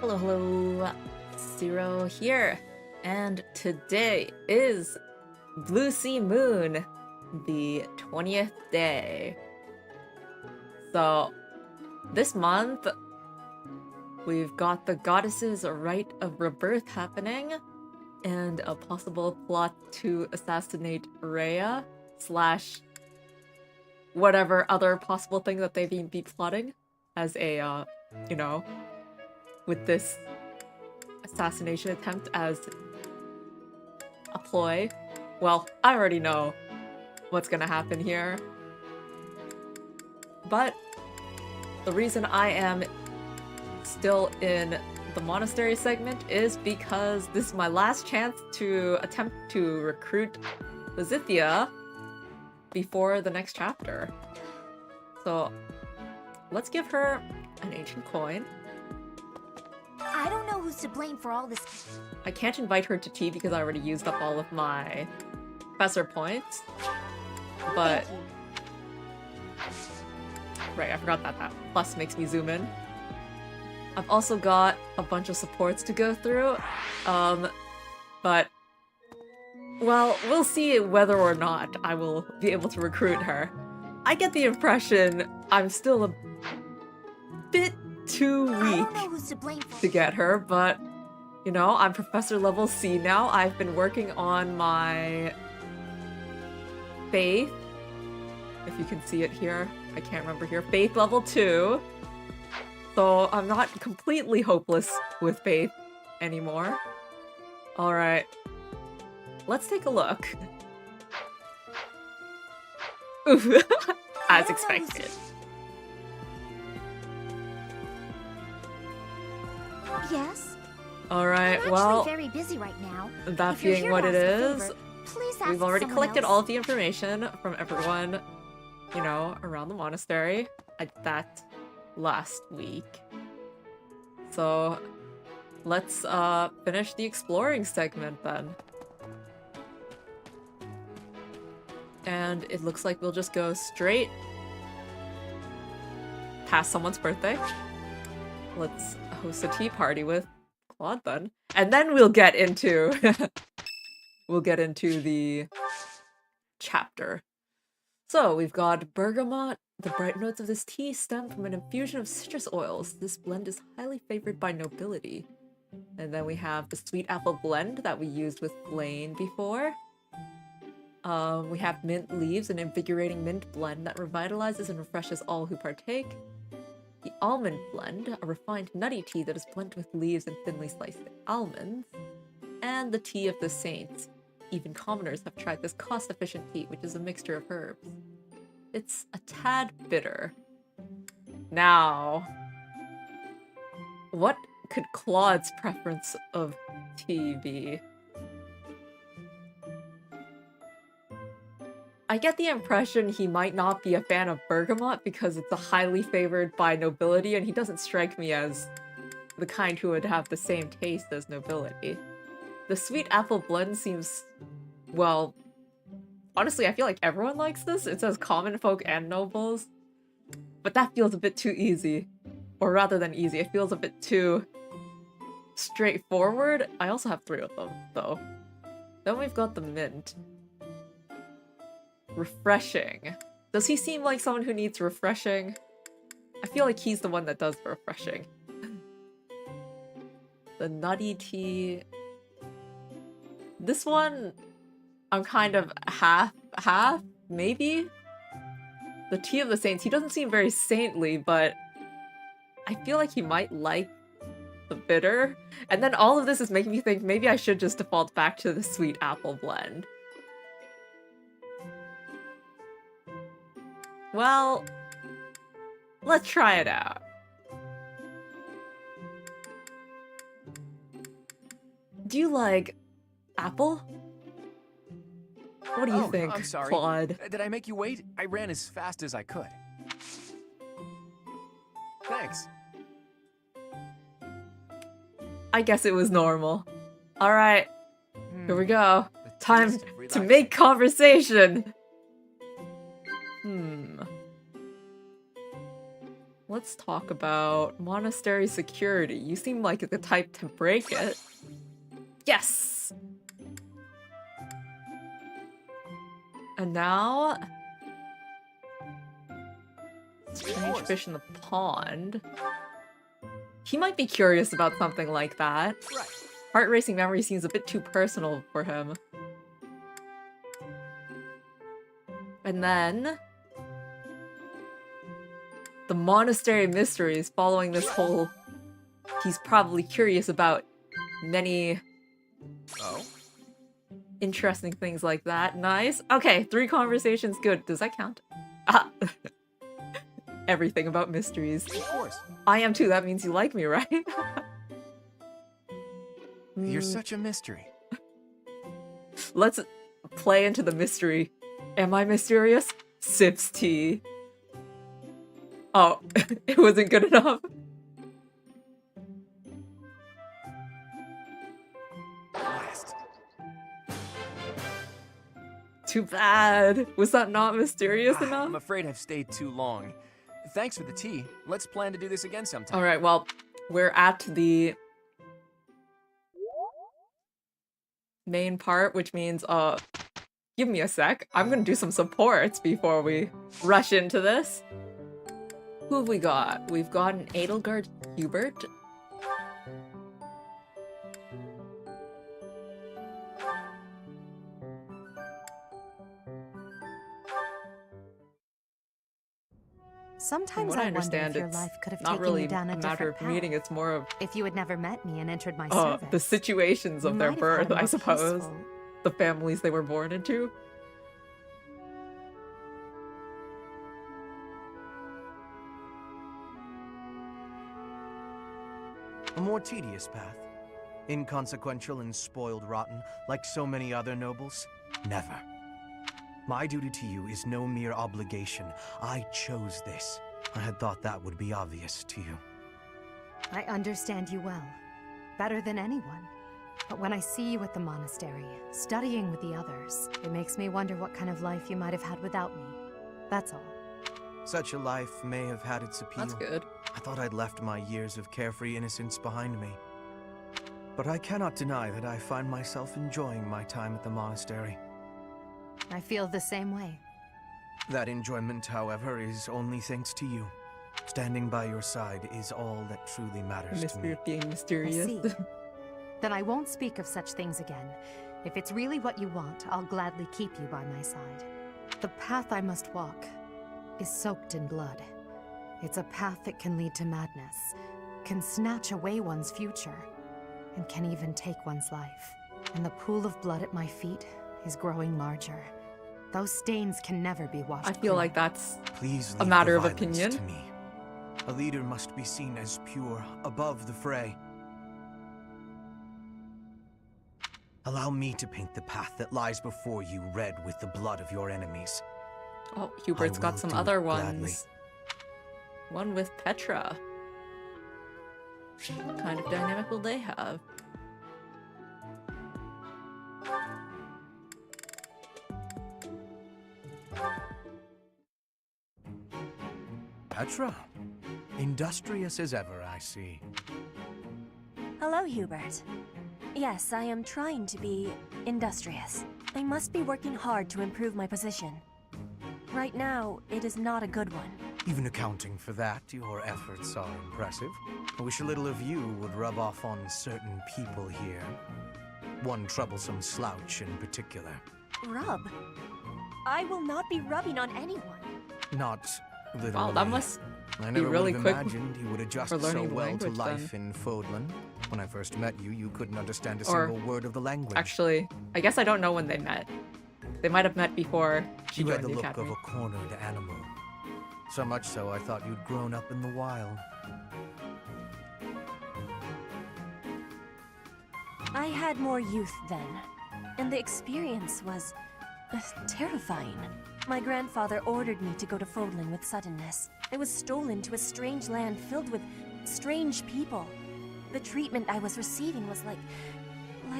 Hello, hello, Ceero here, and today is Blue Sea Moon, the 20th day. So, this month, we've got the Goddess's Rite of Rebirth happening, and a possible plot to assassinate Rhea, slash whatever other possible thing that they be plotting as a, you know, with this assassination attempt as a ploy. Well, I already know what's gonna happen here. But the reason I am still in the monastery segment is because this is my last chance to attempt to recruit Lysithea before the next chapter. So let's give her an ancient coin. I don't know who's to blame for all this. I can't invite her to tea because I already used up all of my professor points. But Thank you. right, I forgot that plus makes me zoom in. I've also got a bunch of supports to go through. But well, we'll see whether or not I will be able to recruit her. I get the impression I'm still a bit too I weak don't know who's to blame for to get her, but you know, I'm professor level C now. I've been working on my faith. If you can see it here, I can't remember here. Faith level 2. So I'm not completely hopeless with faith anymore. Alright. Let's take a look. Oof. As expected. Yes? Alright, I'm well, actually very busy right now. that If you're being here what to it ask a is, favor, please ask we've already someone collected else. all of the information from everyone, you know, around the monastery. I did that last week. So let's finish the exploring segment then. And it looks like we'll just go straight past someone's birthday. Let's host a tea party with Claude then. And then we'll get into the chapter. So we've got bergamot. The bright notes of this tea stem from an infusion of citrus oils. This blend is highly favored by nobility. And then we have the sweet apple blend that we used with Blaine before. We have mint leaves, an invigorating mint blend that revitalizes and refreshes all who partake. The almond blend, a refined nutty tea that is blended with leaves and thinly sliced almonds. And the tea of the saints. Even commoners have tried this cost-efficient tea, which is a mixture of herbs. It's a tad bitter. Now, what could Claude's preference of tea be? I get the impression he might not be a fan of bergamot because it's a highly favored by nobility, and he doesn't strike me as the kind who would have the same taste as nobility. The sweet apple blend seems, well, honestly, I feel like everyone likes this. It says common folk and nobles. But that feels a bit too easy. Or rather than easy, it feels a bit too straightforward. I also have 3 of them, though. Then we've got the mint. Refreshing. Does he seem like someone who needs refreshing? I feel like he's the one that does the refreshing. The nutty tea. This one, I'm kind of half, maybe? The tea of the saints, he doesn't seem very saintly, but I feel like he might like the bitter. And then all of this is making me think maybe I should just default back to the sweet apple blend. Well, let's try it out. Do you like apple? What do you think, I'm sorry. Claude? Did I make you wait? I ran as fast as I could. Thanks. I guess it was normal. Alright, here we go. The Time taste of to relaxing. make conversation! let's talk about monastery security. You seem like the type to break it. Yes! And now... strange fish in the pond. He might be curious about something like that. Right. Heart racing memory seems a bit too personal for him. And then... the monastery mysteries following this whole... he's probably curious about many... Oh? interesting things like that. Nice. Okay, 3 conversations. Good. Does that count? Ah. Everything about mysteries. Of course. I am too. That means you like me, right? You're such a mystery. Let's play into the mystery. Am I mysterious? Sips tea. Oh, it wasn't good enough. Blast. Too bad. Was that not mysterious enough? I'm afraid I've stayed too long. Thanks for the tea. Let's plan to do this again sometime. Alright, well, we're at the main part, which means, give me a sec. I'm gonna do some supports before we rush into this. Who have we got? We've got an Edelgard Hubert. Sometimes From what I I wonder understand, if your it's life could have not taken really you down a a matter different of path. meeting, it's more of If you had never met me and entered my service, the situations you of their might have birth, had a I more suppose. peaceful- The families they were born into. A more tedious path. Inconsequential and spoiled rotten, like so many other nobles? Never. My duty to you is no mere obligation. I chose this. I had thought that would be obvious to you. I understand you well, better than anyone. But when I see you at the monastery, studying with the others, it makes me wonder what kind of life you might have had without me. That's all. Such a life may have had its appeal. That's good. I thought I'd left my years of carefree innocence behind me. But I cannot deny that I find myself enjoying my time at the monastery. I feel the same way. That enjoyment, however, is only thanks to you. Standing by your side is all that truly matters to Mystery me. of being I mysterious. see. Then I won't speak of such things again. If it's really what you want, I'll gladly keep you by my side. The path I must walk is soaked in blood. It's a path that can lead to madness, can snatch away one's future, and can even take one's life. And the pool of blood at my feet is growing larger. Those stains can never be washed I feel clean. like that's Please a leave matter the of violence opinion. to me. A leader must be seen as pure, above the fray. Allow me to paint the path that lies before you red with the blood of your enemies. Oh, Hubert's I got will some do other it gladly. ones. One with Petra. What kind of dynamic will they have? Petra, industrious as ever, I see. Hello, Hubert. Yes, I am trying to be industrious. I must be working hard to improve my position. Right now, it is not a good one. Even accounting for that, your efforts are impressive. I wish a little of you would rub off on certain people here. One troublesome slouch in particular. Rub? I will not be rubbing on anyone. Not literally. Wow, that must I be never really would have quick imagined you would adjust for so learning the well to language, life then. in Fodlan. When I first met you, you couldn't understand a Or- single word of the language. actually. I guess I don't know when they met. They might have met before she You had joined the the look academy. of a cornered animal. So much so, I thought you'd grown up in the wild. I had more youth then, and the experience was terrifying. My grandfather ordered me to go to Fodlan with suddenness. I was stolen to a strange land filled with strange people. The treatment I was receiving was like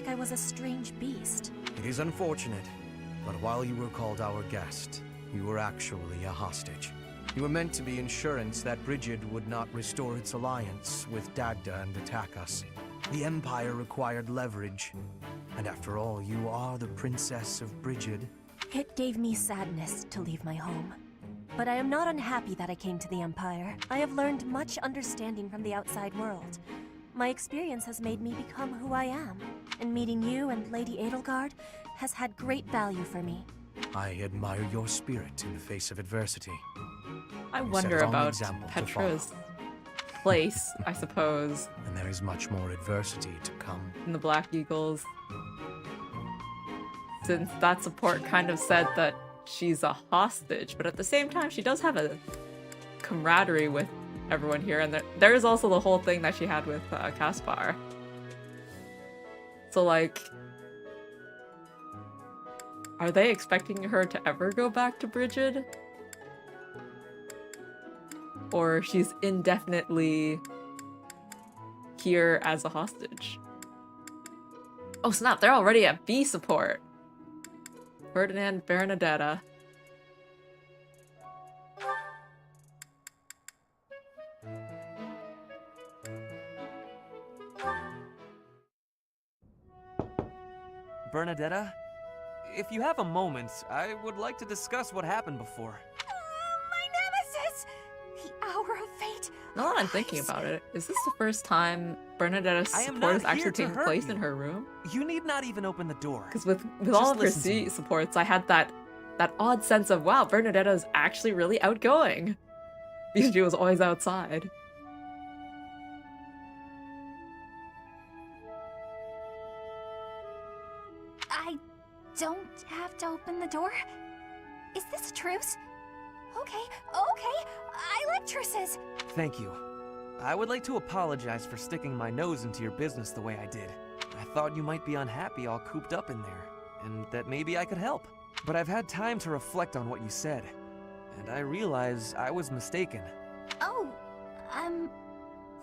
I was a strange beast. It is unfortunate, but while you were called our guest, you were actually a hostage. You were meant to be insurance that Brigid would not restore its alliance with Dagda and attack us. The Empire required leverage. And after all, you are the Princess of Brigid. It gave me sadness to leave my home. But I am not unhappy that I came to the Empire. I have learned much understanding from the outside world. My experience has made me become who I am. And meeting you and Lady Edelgard has had great value for me. I admire your spirit in the face of adversity. I You wonder set a wrong about example to Petra's place, I suppose, And there is much more adversity to come. in the Black Eagles. Since that support kind of said that she's a hostage, but at the same time, she does have a camaraderie with everyone here, and there is also the whole thing that she had with Caspar. So, like, are they expecting her to ever go back to Brigid? Or she's indefinitely here as a hostage? Oh snap, they're already at B support. Ferdinand Bernadetta. Bernadetta? If you have a moment, I would like to discuss what happened before. My nemesis! The hour of fate. Now that I'm thinking about it, is this the first time Bernadetta's I am support not is actually here to taking hurt place you. in her room? You need not even open the door. Because with Just all of her listen to me. supports, I had that odd sense of, wow, Bernadetta is actually really outgoing. Because she was always outside. I don't have to open the door? Is this a truce? Okay, I like truces. Thank you. I would like to apologize for sticking my nose into your business the way I did. I thought you might be unhappy all cooped up in there, and that maybe I could help. But I've had time to reflect on what you said, and I realize I was mistaken. Oh,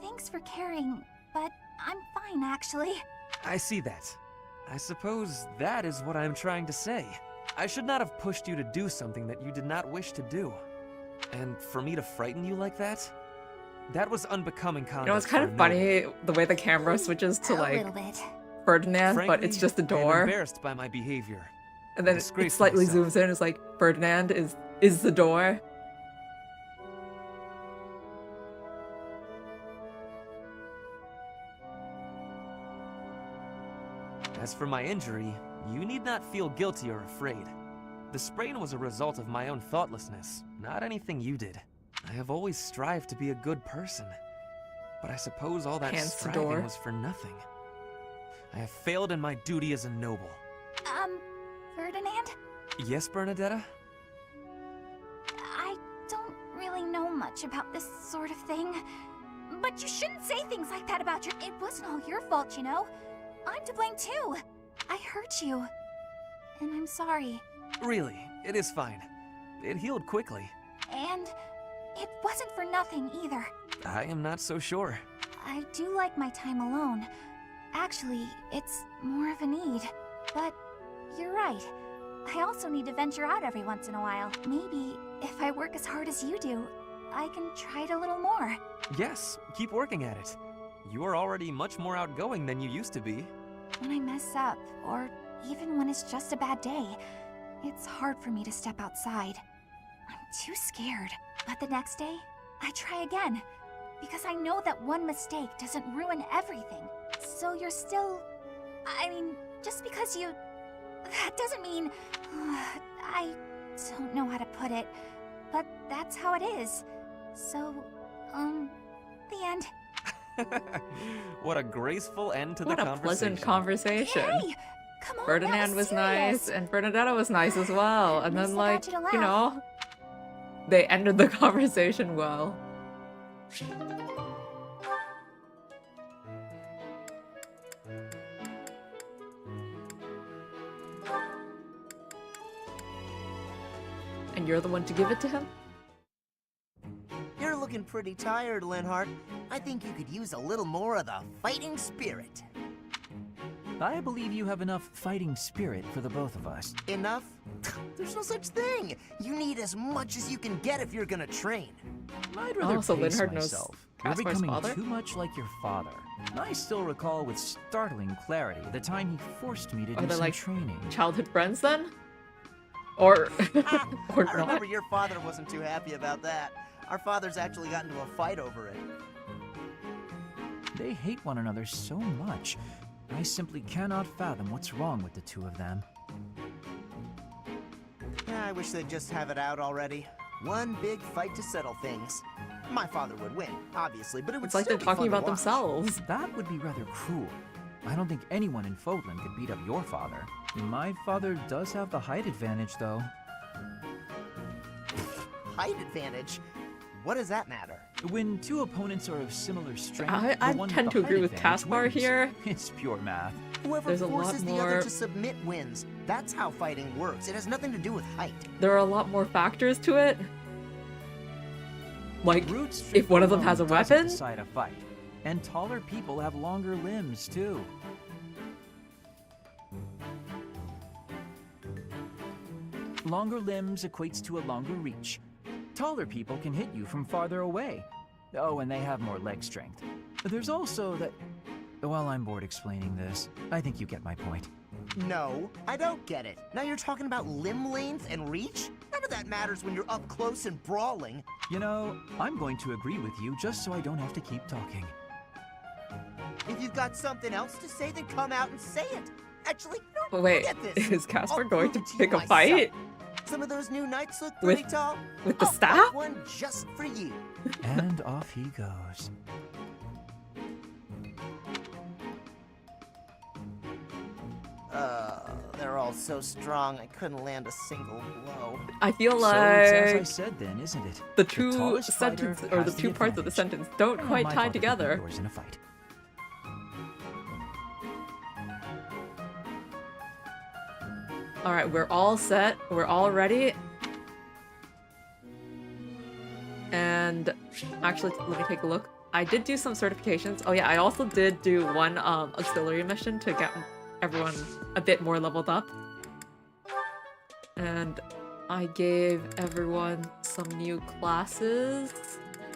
thanks for caring, but I'm fine actually. I see that. I suppose that is what I'm trying to say. I should not have pushed you to do something that you did not wish to do. And for me to frighten you like that? That was unbecoming conduct. You know, it's kind for of a funny noble. the way the camera switches to, A like, little bit. Ferdinand, Frankly, but it's just the I am door. embarrassed by my behavior. And then it disgraced slightly myself. zooms in, it's like, Ferdinand is the door. As for my injury, you need not feel guilty or afraid. The sprain was a result of my own thoughtlessness, not anything you did. I have always strived to be a good person. But I suppose all that Hands to striving door. was for nothing. I have failed in my duty as a noble. Ferdinand? Yes, Bernadetta? I don't really know much about this sort of thing. But you shouldn't say things like that about your— It wasn't all your fault, you know? I'm to blame too. I hurt you. And I'm sorry. Really, it is fine. It healed quickly. And it wasn't for nothing either. I am not so sure. I do like my time alone. Actually, it's more of a need. But you're right. I also need to venture out every once in a while. Maybe if I work as hard as you do, I can try it a little more. Yes, keep working at it. You are already much more outgoing than you used to be. When I mess up, or even when it's just a bad day, it's hard for me to step outside. I'm too scared. But the next day, I try again. Because I know that one mistake doesn't ruin everything. So you're still— I mean, just because you— that doesn't mean— I don't know how to put it, but that's how it is. So, the end. What a graceful end to What the a conversation. pleasant conversation. Hey! Come on, Ferdinand that was serious. nice, and Bernadetta was nice as well. And At then, least I like, got you to you laugh. know, they ended the conversation well. And you're the one to give it to him? You're looking pretty tired, Linhart. I think you could use a little more of the fighting spirit. I believe you have enough fighting spirit for the both of us. Enough? There's no such thing. You need as much as you can get if you're gonna train. I'd rather so pace Linhard knows myself. You're Caspar's becoming father? too much like your father. I still recall with startling clarity the time he forced me to Are do they some like training. childhood friends then? Or or I not? remember your father wasn't too happy about that. Our fathers actually got into a fight over it. They hate one another so much. I simply cannot fathom what's wrong with the two of them. Yeah, I wish they'd just have it out already. One big fight to settle things. My father would win, obviously, but it would It's like still they're be talking fun to about watch. themselves. That would be rather cruel. I don't think anyone in Fodlan could beat up your father. My father does have the height advantage, though. Height advantage? What does that matter? When two opponents are of similar strength, I the one tend with to the agree height with advantage Caspar wins. here. It's pure math. Whoever There's a lot forces the more- other to submit wins. That's how fighting works. It has nothing to do with height. There are a lot more factors to it. Like, Brute if strength one of them alone has a doesn't weapon, decide a fight. And taller people have longer limbs, too. Longer limbs equates to a longer reach. Taller people can hit you from farther away. Oh, and they have more leg strength. There's also that... Well, I'm bored explaining this. I think you get my point. No, I don't get it. Now you're talking about limb length and reach? None of that matters when you're up close and brawling. You know, I'm going to agree with you just so I don't have to keep talking. If you've got something else to say, then come out and say it. Actually, no, but wait, forget this. is Caspar I'll going to prove it you pick a myself. fight Some of those new knights look With- pretty tall. with the I'll staff? fight one just for you. And off he goes. They're all so strong, I couldn't land a single blow. I feel So it's as I like said then, isn't it? the The two tallest fighter sentences or the has two the parts of the advantage. sentence don't I know quite my tie father could beat together. yours in a fight. All right, we're all set. We're all ready. And actually, let me take a look. I did do some certifications. Oh yeah, I also did do one auxiliary mission to get everyone a bit more leveled up. And I gave everyone some new classes,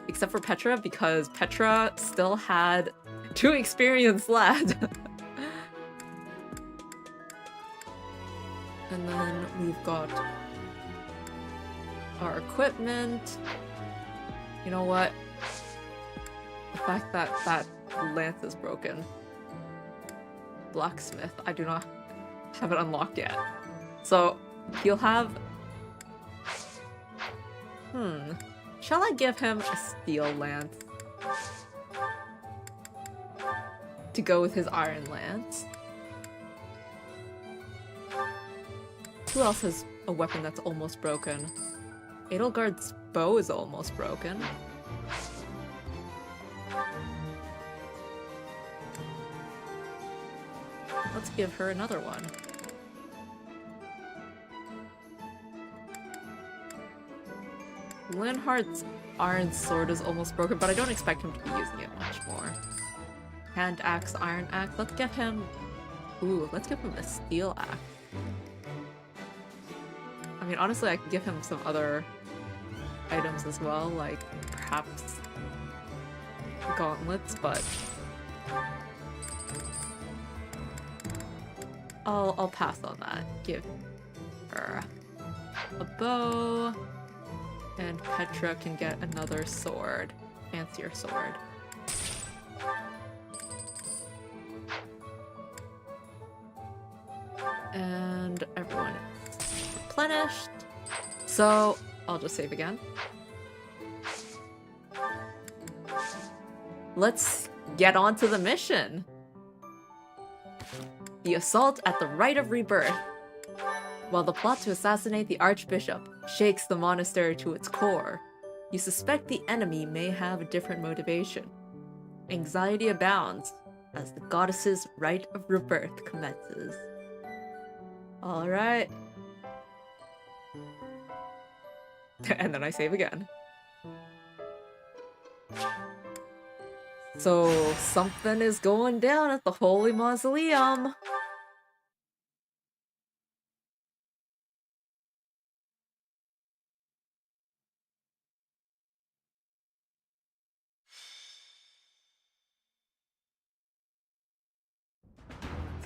except for Petra, because Petra still had 2 experience left. And then we've got our equipment. You know what? The fact that that lance is broken. Blacksmith. I do not have it unlocked yet. So, he'll have... Shall I give him a steel lance? To go with his iron lance? Who else has a weapon that's almost broken? Edelgard's bow is almost broken. Let's give her another one. Linhardt's iron sword is almost broken, but I don't expect him to be using it much more. Hand axe, iron axe. Let's give him... Ooh, let's give him a steel axe. I mean, honestly, I could give him some other items as well, like perhaps gauntlets, but I'll pass on that. Give her a bow, and Petra can get another sword, fancier sword. And everyone is replenished. So I'll just save again. Let's get on to the mission. The assault at the Rite of Rebirth. While the plot to assassinate the Archbishop shakes the monastery to its core, you suspect the enemy may have a different motivation. Anxiety abounds as the goddess's Rite of Rebirth commences. Alright. And then I save again. So, something is going down at the Holy Mausoleum.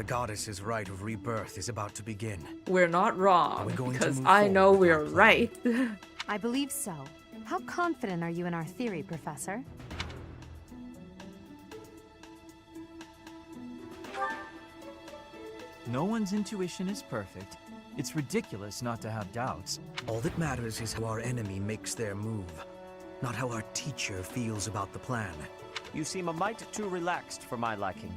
The goddess's rite of rebirth is about to begin. We're not wrong, we going to because move I know forward with our we're plan? right. I believe so. How confident are you in our theory, Professor? No one's intuition is perfect. It's ridiculous not to have doubts. All that matters is how our enemy makes their move, not how our teacher feels about the plan. You seem a mite too relaxed for my liking.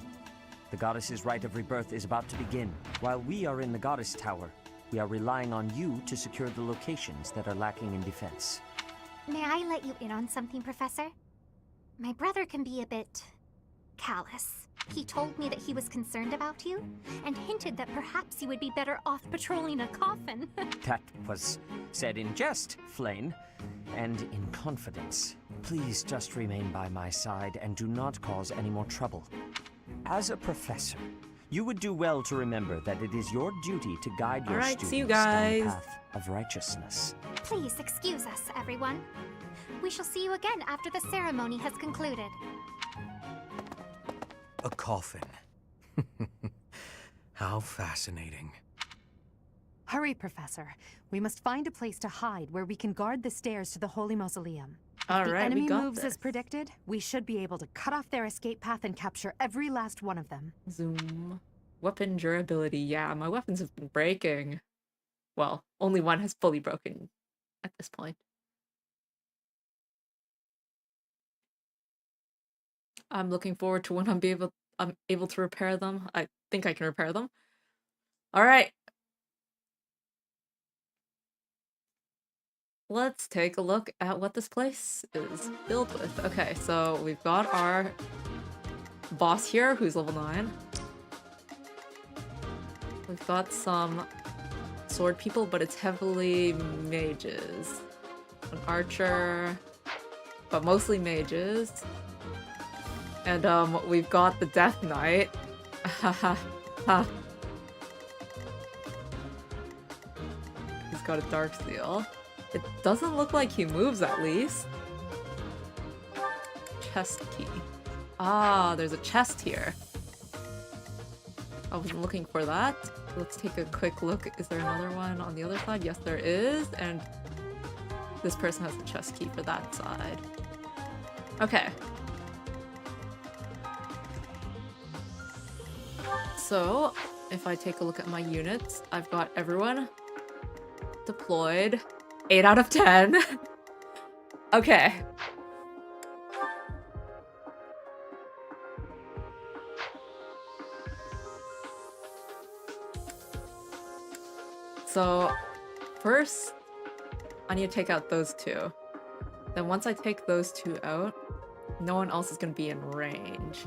The goddess's rite of rebirth is about to begin. While we are in the goddess tower, we are relying on you to secure the locations that are lacking in defense. May I let you in on something, Professor? My brother can be a bit callous. He told me that he was concerned about you, and hinted that perhaps you would be better off patrolling a coffin. That was said in jest, Flane, and in confidence. Please just remain by my side and do not cause any more trouble. As a professor, you would do well to remember that it is your duty to guide your Alright, students see you down guys. the path of righteousness. Please excuse us, everyone. We shall see you again after the ceremony has concluded. A coffin. How fascinating. Hurry, Professor. We must find a place to hide where we can guard the stairs to the Holy Mausoleum. If the Alright, enemy we got moves this. as predicted, we should be able to cut off their escape path and capture every last one of them. Zoom. Weapon durability. Yeah, my weapons have been breaking. Well, only one has fully broken at this point. I'm looking forward to when I'm able to repair them. I think I can repair them. Alright. Let's take a look at what this place is filled with. Okay, so we've got our boss here, who's level 9. We've got some sword people, but it's heavily mages. An archer, but mostly mages. And we've got the Death Knight. Haha. Ha. He's got a dark seal. It doesn't look like he moves, at least. Chest key. Ah, there's a chest here. I wasn't looking for that. Let's take a quick look. Is there another one on the other side? Yes, there is. And this person has the chest key for that side. Okay. So, if I take a look at my units, I've got everyone deployed. 8 out of 10. Okay. So, first, I need to take out those two. Then once I take those two out, no one else is going to be in range.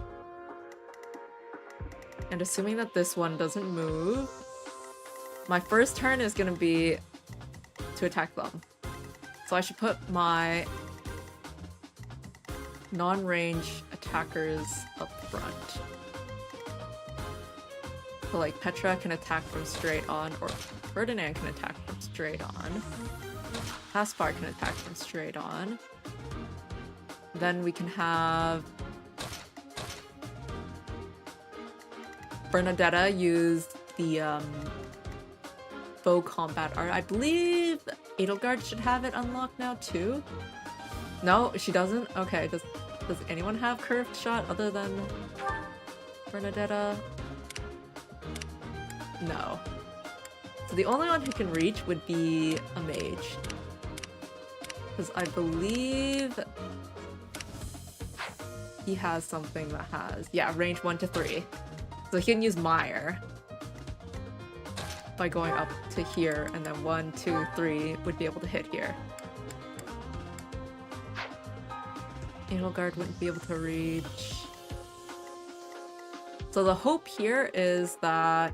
And assuming that this one doesn't move, my first turn is going to be to attack them. So I should put my non-range attackers up front. So like Petra can attack from straight on, or Ferdinand can attack from straight on. Caspar can attack from straight on. Then we can have Bernadetta use the bow combat art. I believe Edelgard should have it unlocked now too. No, she doesn't? Okay, does anyone have curved shot other than Bernadetta? No. So the only one who can reach would be a mage. Because I believe he has something that has, yeah, range 1 to 3. So he can use Mire by going up to here, and then 1, 2, 3 would be able to hit here. Edelgard wouldn't be able to reach. So the hope here is that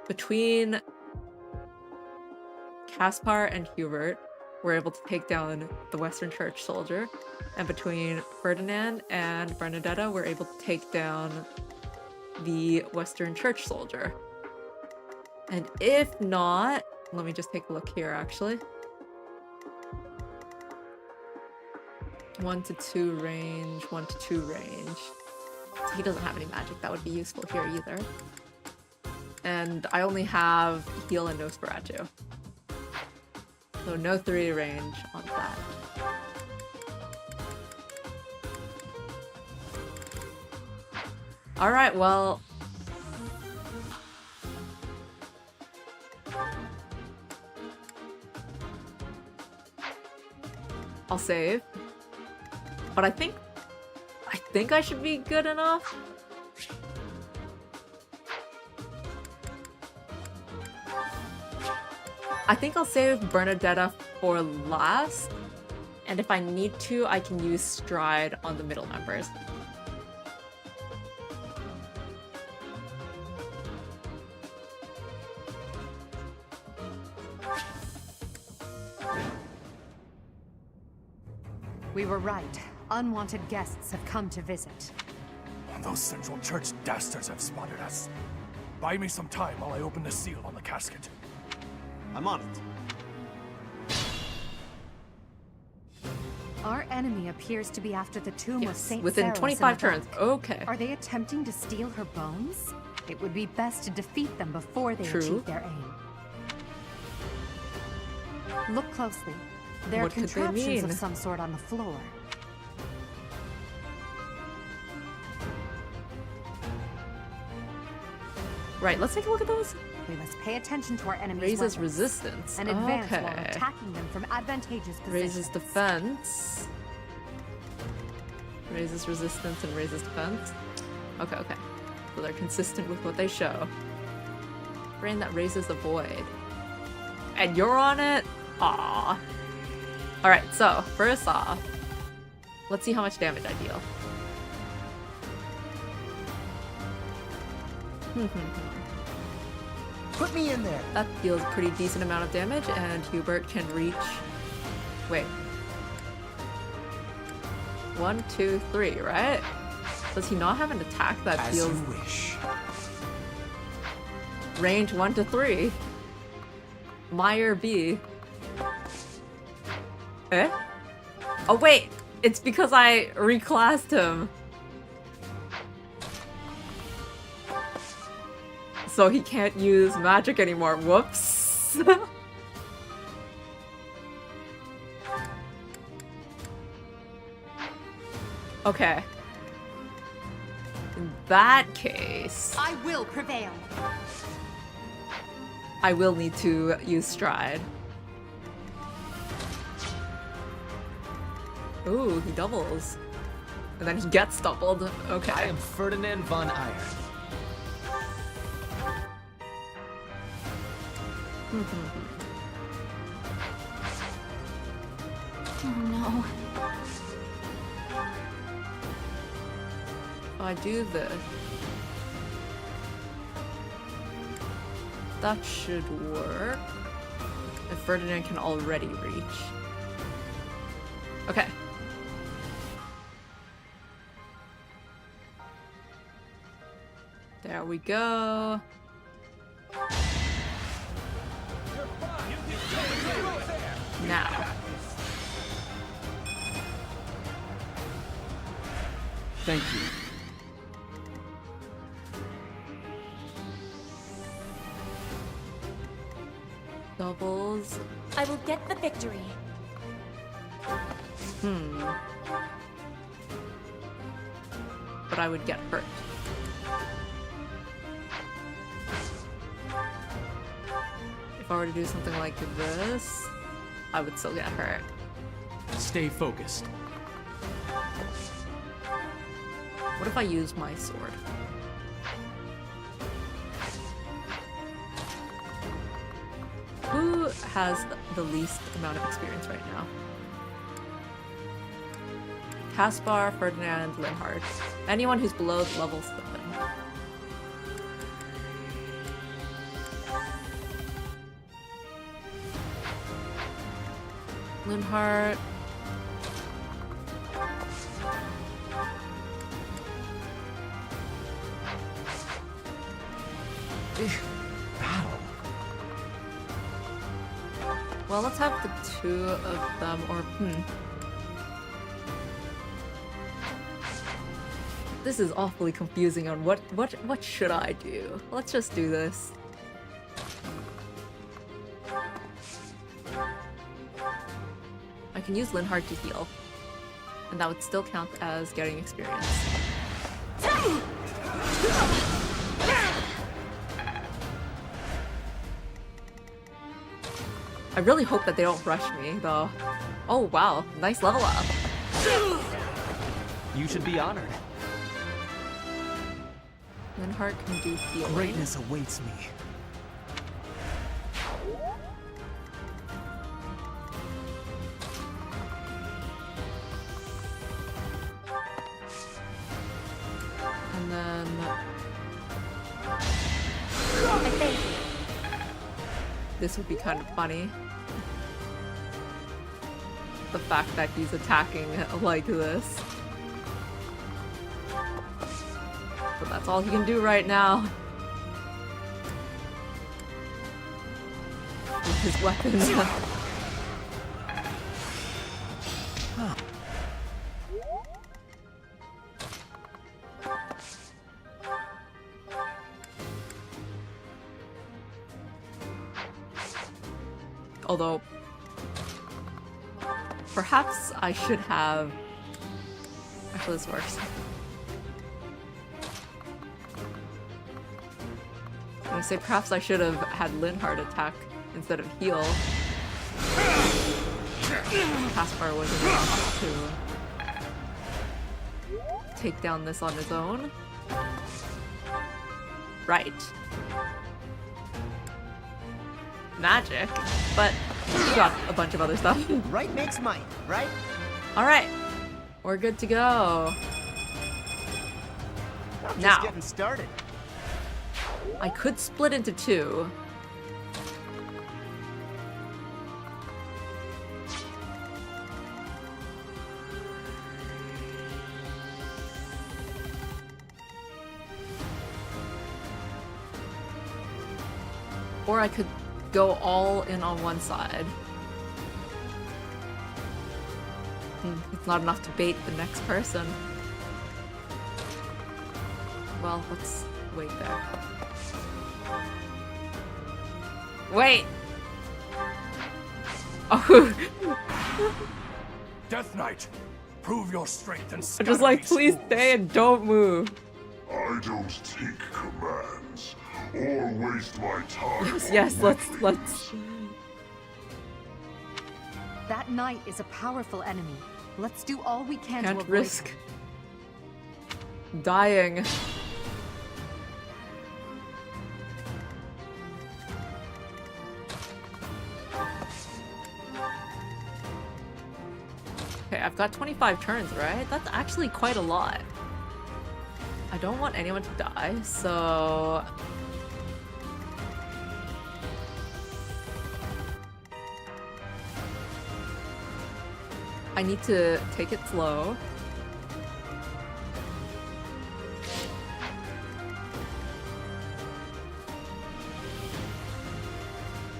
between Caspar and Hubert, we're able to take down the Western Church soldier, and between Ferdinand and Bernadetta, we're able to take down the Western Church soldier. And if not, let me just take a look here actually. 1 to 2 range, 1 to 2 range. So he doesn't have any magic that would be useful here either. And I only have heal and Nosferatu. So no 3 range on that. Alright, well... I'll save. But I think I should be good enough. I think I'll save Bernadetta for last. And if I need to, I can use Stride on the middle members. We were right. Unwanted guests have come to visit. Those Central Church dastards have spotted us. Buy me some time while I open the seal on the casket. I'm on it. Our enemy appears to be after the tomb of Saint within Ceero 25 turns. Synagogue. Okay. Are they attempting to steal her bones? It would be best to defeat them before they achieve their aim. Look closely. There are What could they contraptions of mean? some sort on the floor. Right, let's take a look at those. We must pay attention to our enemies' Raises weapons resistance. and advance while Okay. attacking them from advantageous positions. Raises defense. Raises resistance and raises defense. Okay, okay. So they're consistent with what they show. Brain that raises the void. And you're on it? Aww. Alright, so first off, let's see how much damage I deal. Put me in there. That deals a pretty decent amount of damage, and Hubert can reach... Wait. 1, 2, 3, right? Does he not have an attack that As deals... you wish. Range 1 to 3. Meyer B. Eh? Oh wait! It's because I reclassed him. So he can't use magic anymore. Whoops. Okay. In that case, I will prevail. I will need to use Stride. Ooh, he doubles. And then he gets doubled. Okay. I am Ferdinand von Iron. Oh no. If I do this, that should work. If Ferdinand can already reach. Okay. There we go. Now. Thank you. Doubles. I will get the victory. But I would get hurt. If I were to do something like this, I would still get hurt. Stay focused. What if I use my sword? Who has the least amount of experience right now? Caspar, Ferdinand, Linhard. Anyone who's below level 7. Linhard. Battle. Well, let's have the two of them, or This is awfully confusing on what should I do? Let's just do this. I can use Linhardt to heal. And that would still count as getting experience. I really hope that they don't rush me, though. Oh wow, nice level up. You should be honored. Linhardt can do healing. Greatness awaits me. And then... This would be kind of funny. The fact that he's attacking like this. But that's all he can do right now. With his weapons. Although, perhaps I should have... Actually, this works. I'm gonna say perhaps I should have had Linhardt attack instead of heal. Caspar wasn't enough to take down this on his own. Right. Magic, but we got a bunch of other stuff. Right makes might, right? Alright, we're good to go. I'm just Now. getting started. I could split into two. Or I could go all in on one side. It's not enough to bait the next person. Well, let's wait there. Wait! Oh. Death Knight, prove your strength and I'm just like, please fools. stay and don't move. I don't take commands or waste my time. Yes, let's. That knight is a powerful enemy. Let's do all we can to Can't avoid risk dying. Okay, I've got 25 turns, right? That's actually quite a lot. I don't want anyone to die, so... I need to take it slow.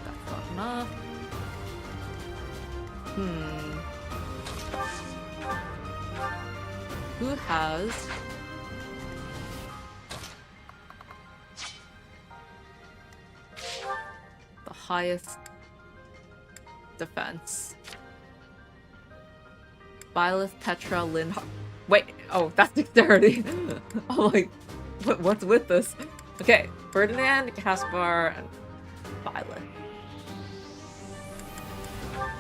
That's not enough. Who has... the highest defense? Byleth, Petra, Linhardt. Wait, oh, that's dexterity. I'm like, what's with this? Okay, Ferdinand, Caspar, and Byleth.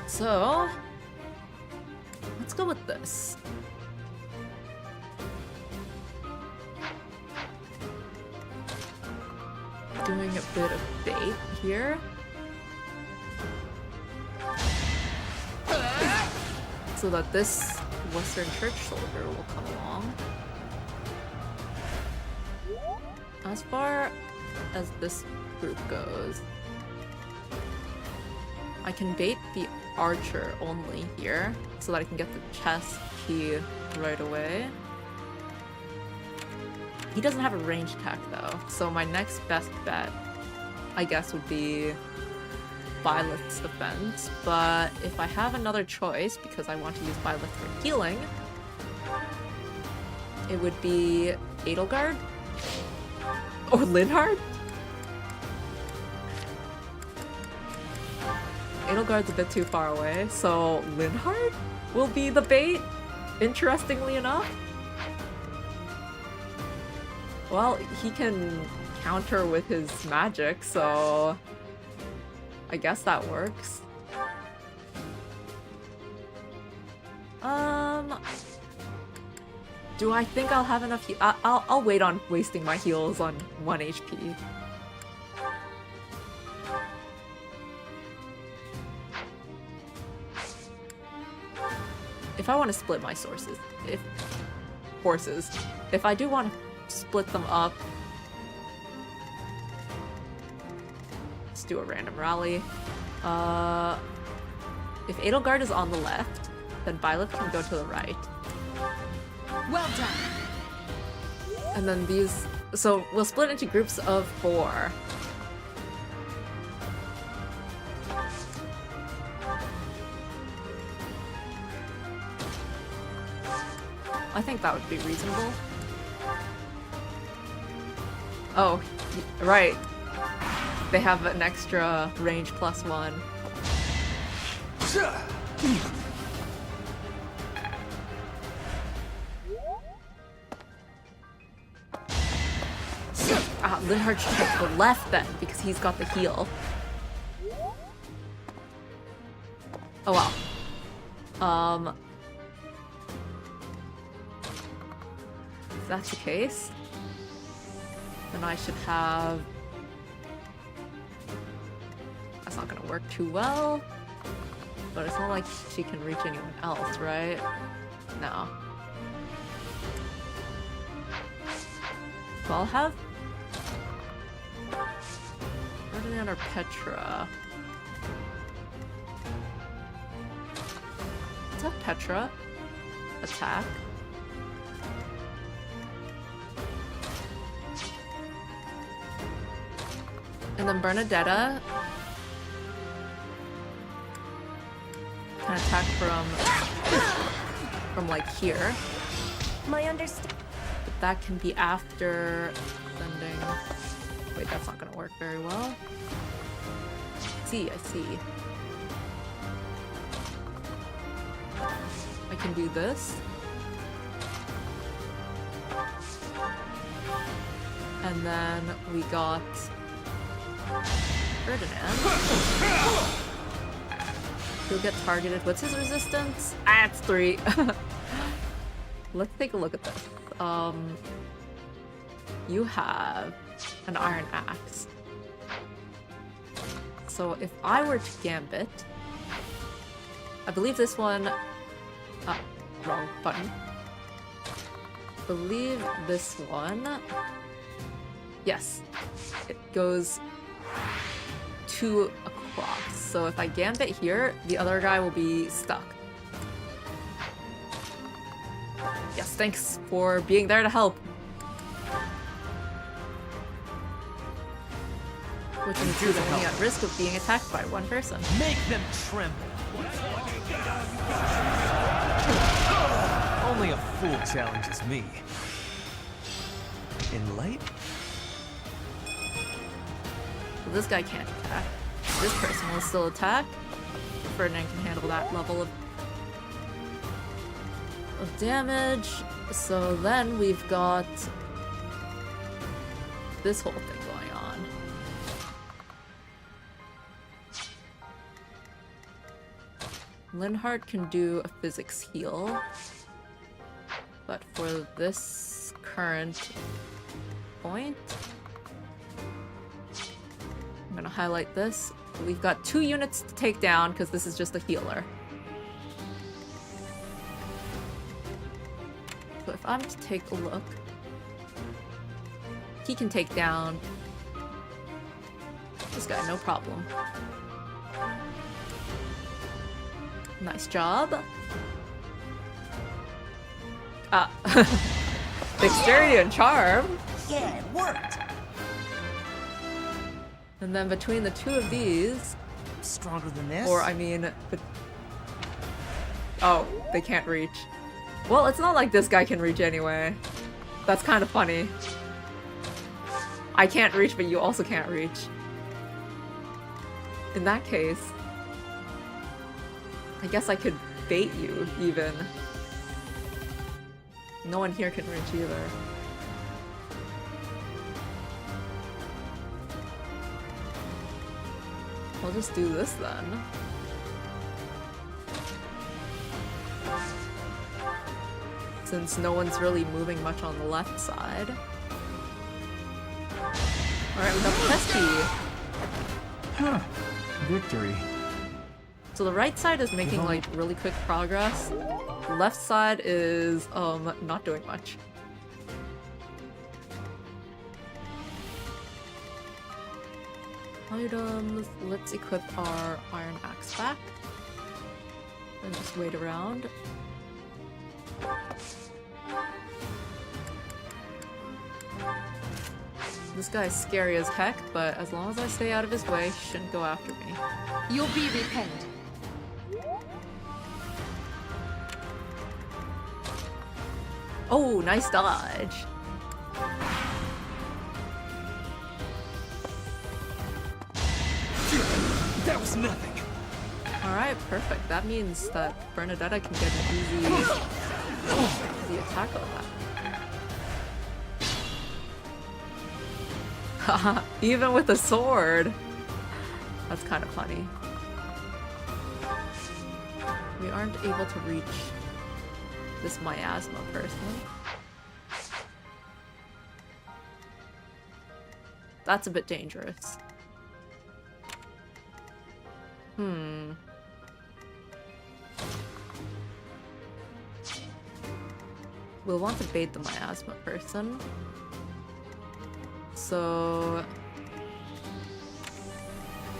So, let's go with this. Doing a bit of bait here. So that this Western Church soldier will come along. As far as this group goes, I can bait the archer only here so that I can get the chest key right away. He doesn't have a range attack though, so my next best bet, I guess, would be Byleth's defense, but if I have another choice, because I want to use Byleth for healing, it would be Edelgard? Or Linhard? Edelgard's a bit too far away, so Linhard will be the bait, interestingly enough. Well, he can counter with his magic, so I guess that works. Do I think I'll have enough I'll wait on wasting my heals on 1 HP. If I want to split my forces, if I do want to split them up, let's do a random rally. If Edelgard is on the left, then Byleth can go to the right. Well done. And then these, so we'll split into groups of 4. I think that would be reasonable. Oh, right. They have an extra range +1. Linhard should go to the left then, because he's got the heal. Oh well. If that's the case, then I should have... That's not gonna work too well. But it's not like she can reach anyone else, right? No. So I'll have Ferdinand or Petra. Let's have Petra attack. And then Bernadetta can attack from like here. My understanding. But that can be after sending. Wait, that's not gonna work very well. I see. I can do this. And then we got Ferdinand. He'll get targeted. What's his resistance? Ah, it's 3. Let's take a look at this. You have an iron axe. So if I were to gambit, I believe this one, wrong button. I believe this one, yes, it goes 2 across. So if I gambit here, the other guy will be stuck. Yes, thanks for being there to help. Which means he's only at risk of being attacked by 1 person. Make them tremble. Only a fool challenges me. In light? So this guy can't attack. This person will still attack. Ferdinand can handle that level of damage. So then we've got this whole thing going on. Linhard can do a physics heal, but for this current point, I'm gonna highlight this. We've got 2 units to take down because this is just a healer. So if I'm to take a look, he can take down this guy, no problem. Nice job. Dexterity and charm. Yeah, it worked. And then between the 2 of these, Stronger than this? or I mean, oh, they can't reach. Well, it's not like this guy can reach anyway. That's kind of funny. I can't reach, but you also can't reach. In that case, I guess I could bait you, even. No one here can reach either. I'll just do this then. Since no one's really moving much on the left side. Alright, we got the test key. Huh. Victory. So the right side is making like really quick progress. The left side is not doing much. Items. Let's equip our iron axe back. And just wait around. This guy's scary as heck, but as long as I stay out of his way, he shouldn't go after me. You'll be repaid. Oh, nice dodge. That was nothing. Alright, perfect. That means that Bernadetta can get an easy attack on that. Haha, even with a sword. That's kind of funny. We aren't able to reach this miasma person. That's a bit dangerous. We'll want to bait the miasma person. So...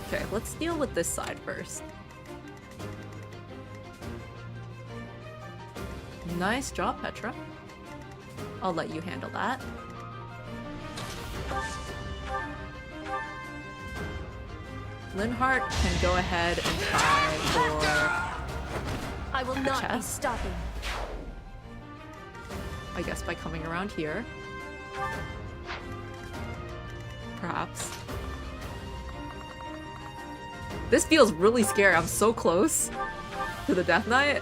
okay, let's deal with this side first. Nice job, Petra. I'll let you handle that. Linhardt can go ahead and try for I will not be stopping. I guess by coming around here. Perhaps. This feels really scary. I'm so close to the Death Knight.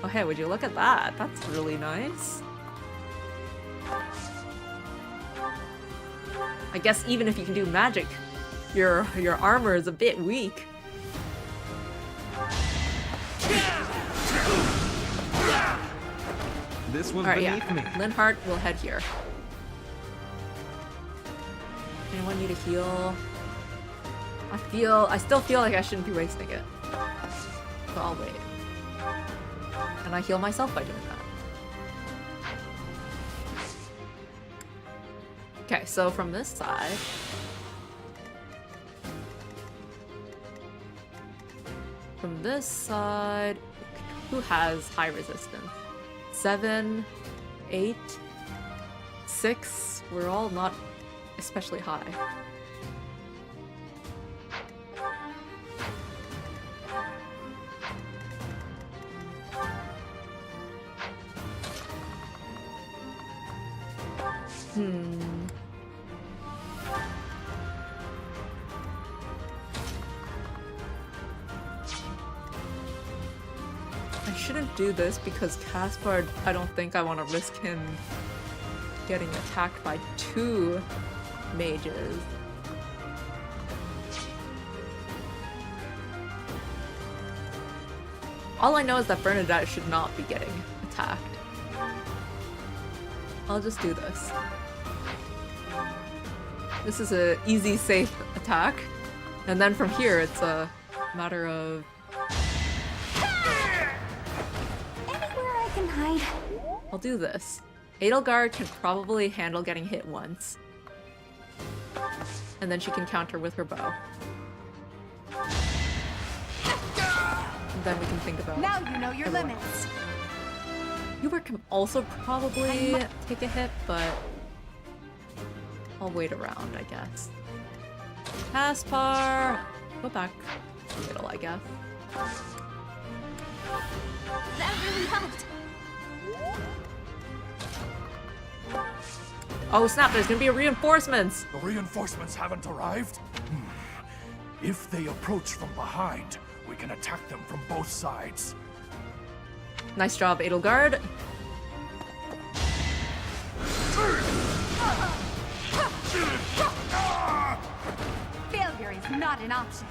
Oh hey, would you look at that? That's really nice. I guess even if you can do magic, your armor is a bit weak. This was beneath me. Linhardt will head here. Anyone need a heal? I still feel like I shouldn't be wasting it. So I'll wait. And I heal myself by doing that. Okay, so from this side. From this side, who has high resistance? 7, 8, 6. We're all not especially high. I shouldn't do this because Caspar, I don't think I want to risk him getting attacked by 2 mages. All I know is that Bernadette should not be getting attacked. I'll just do this. This is an easy, safe attack. And then from here, it's a matter of... Anywhere I can hide. I'll do this. Edelgard can probably handle getting hit once. And then she can counter with her bow. And then we can think about... Now you know your limits. Hubert can also probably take a hit, but... I'll wait around, I guess. Caspar! Go back to the middle, I guess. That really helped. Oh snap, there's gonna be reinforcements! The reinforcements haven't arrived? If they approach from behind, we can attack them from both sides. Nice job, Edelgard. Failure is not an option.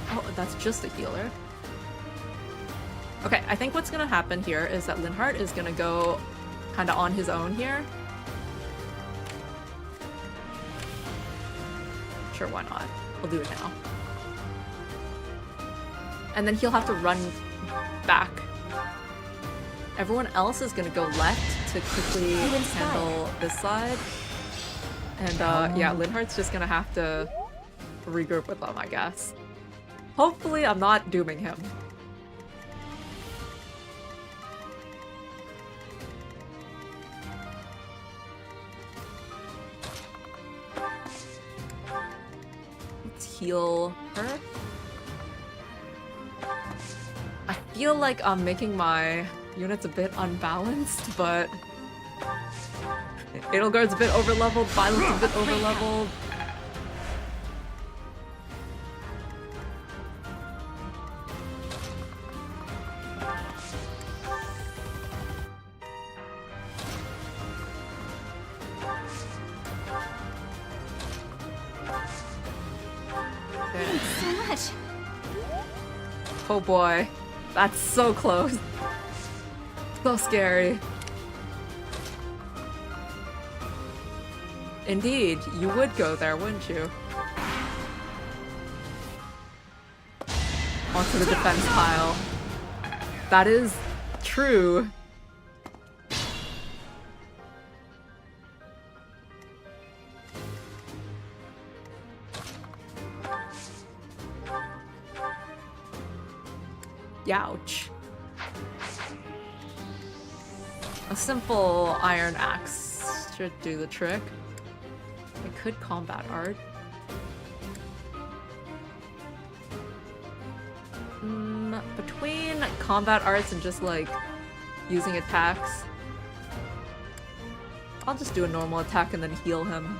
Oh, that's just a healer. Okay, I think what's gonna happen here is that Linhardt is gonna go kinda on his own here. Sure, why not? We'll do it now. And then he'll have to run back. Everyone else is gonna go left to quickly handle this side. And yeah, Linhardt's just gonna have to regroup with them, I guess. Hopefully I'm not dooming him. Let's heal her. I feel like I'm making my units a bit unbalanced, but Edelgard's a bit overleveled, Violet's a bit overleveled. So much. Oh boy, that's so close. So scary. Indeed, you would go there, wouldn't you? Onto the defense pile. That is true. Youch. A simple iron axe should do the trick. I could combat art. Between combat arts and just like using attacks, I'll just do a normal attack and then heal him.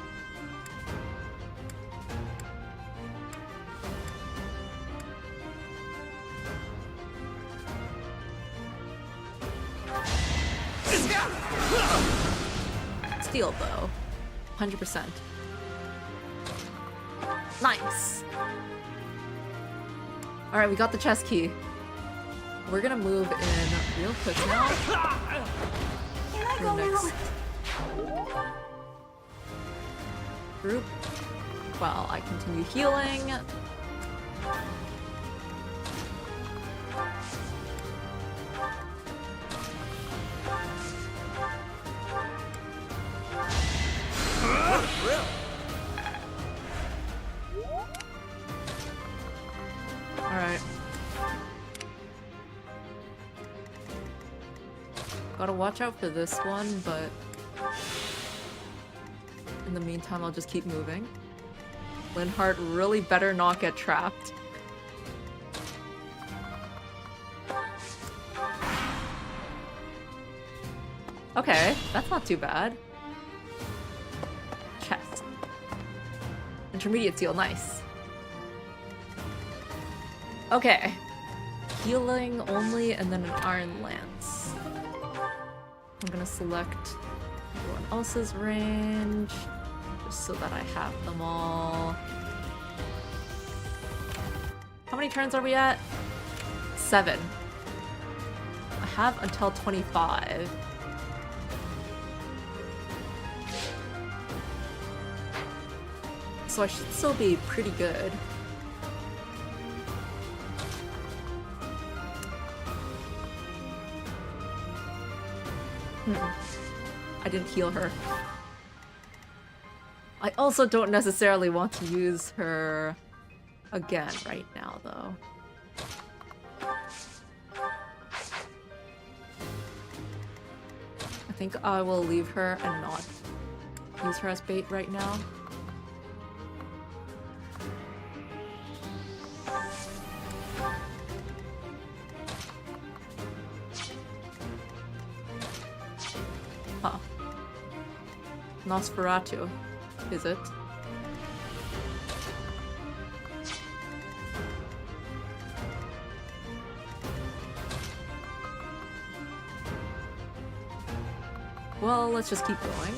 Steal though. 100%. Nice! Alright, we got the chest key. We're gonna move in real quick now. Your next group. While I continue healing. Alright. Gotta watch out for this one, but in the meantime, I'll just keep moving. Linhardt really better not get trapped. Okay, that's not too bad. Chest. Intermediate seal, nice. Okay. Healing only and then an iron lance. I'm gonna select everyone else's range just so that I have them all. How many turns are we at? 7. I have until 25. So I should still be pretty good. I didn't heal her. I also don't necessarily want to use her again right now, though. I think I will leave her and not use her as bait right now. Huh. Nosferatu, is it? Well, let's just keep going.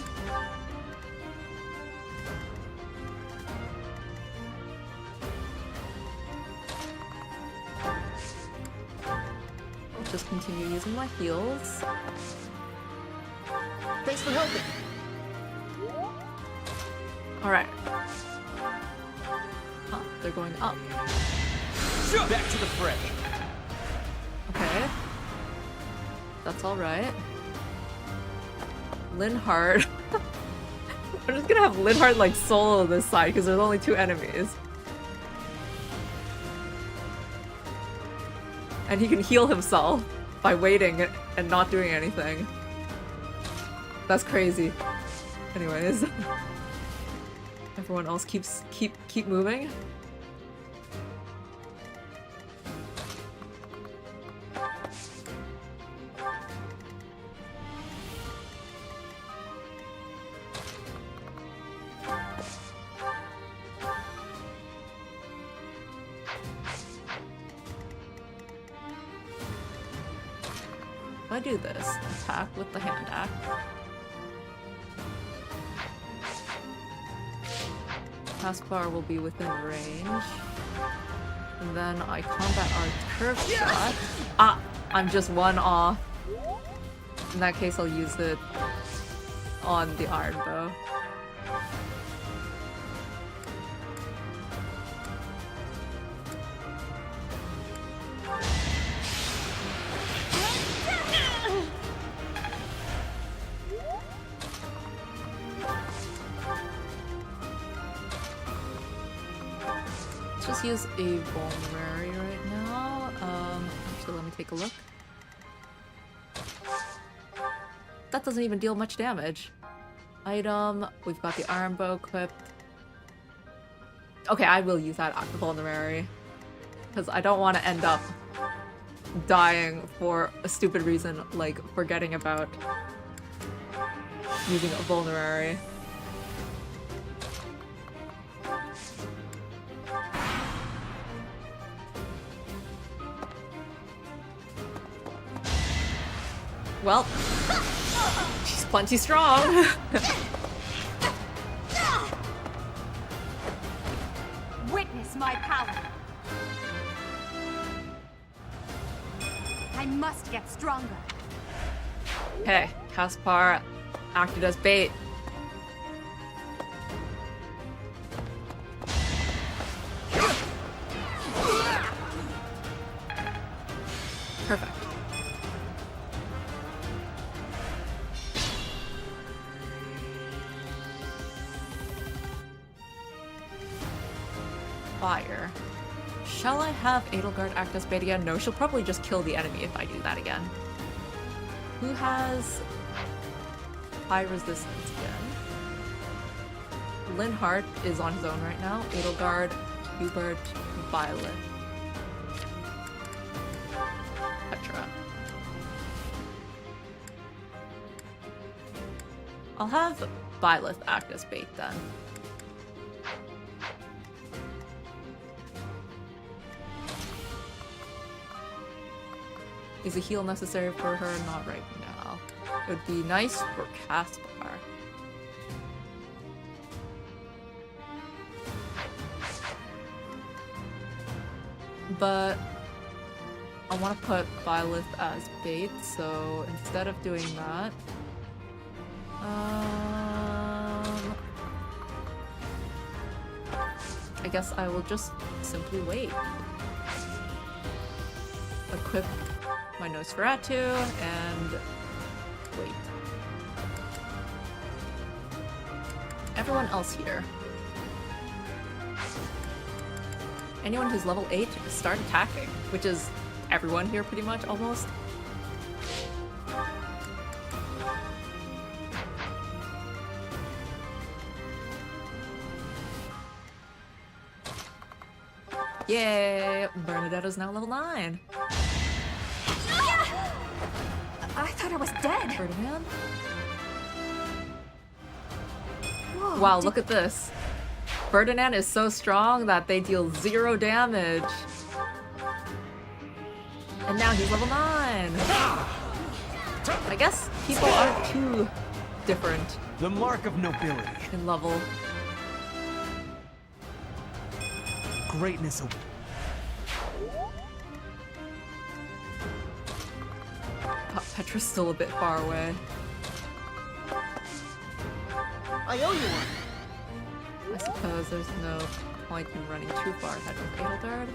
I'll just continue using my heals. Thanks for helping. Alright. Huh, they're going up. Back to the fray. Okay. That's alright. Linhardt. I'm just gonna have Linhardt like solo this side because there's only 2 enemies. And he can heal himself by waiting and not doing anything. That's crazy. Anyways. Everyone else keep moving. If I do this, attack with the hand axe. Taskbar will be within range. And then I combat our turf shot. Ah! I'm just 1 off. In that case, I'll use it on the iron bow. Let's use a vulnerary right now. Actually, let me take a look. That doesn't even deal much damage. Item, we've got the iron bow equipped. Okay, I will use that vulnerary. Because I don't want to end up dying for a stupid reason, like forgetting about using a vulnerary. Well, she's plenty strong. Witness my power. I must get stronger. Okay, Caspar acted as bait. Perfect. Fire. Shall I have Edelgard act as bait again? No, she'll probably just kill the enemy if I do that again. Who has high resistance again? Linhardt is on his own right now. Edelgard, Hubert, Violet. Petra. I'll have Violet act as bait then. Is a heal necessary for her? Not right now. It would be nice for Caspar. But I want to put Violet as bait, so instead of doing that, I guess I will just simply wait. Equip my Nosferatu and wait. Everyone else here. Anyone who's level 8, start attacking, which is everyone here pretty much, almost. Yay! Bernadetta's now level 9. I thought I was dead. Ferdinand? Wow, look at this. Ferdinand is so strong that they deal 0 damage. And now he's level 9. I guess people aren't too different The mark of nobility. in level. Greatness. Petra's still a bit far away. I owe you one. I suppose there's no point in running too far ahead with Edelgard.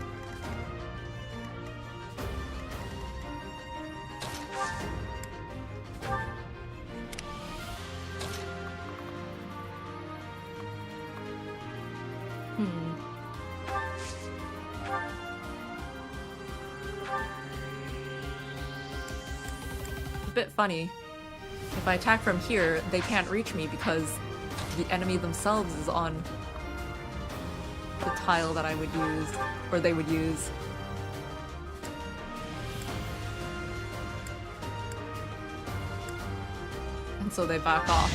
A bit funny. If I attack from here, they can't reach me because the enemy themselves is on the tile that I would use, or they would use. And so they back off.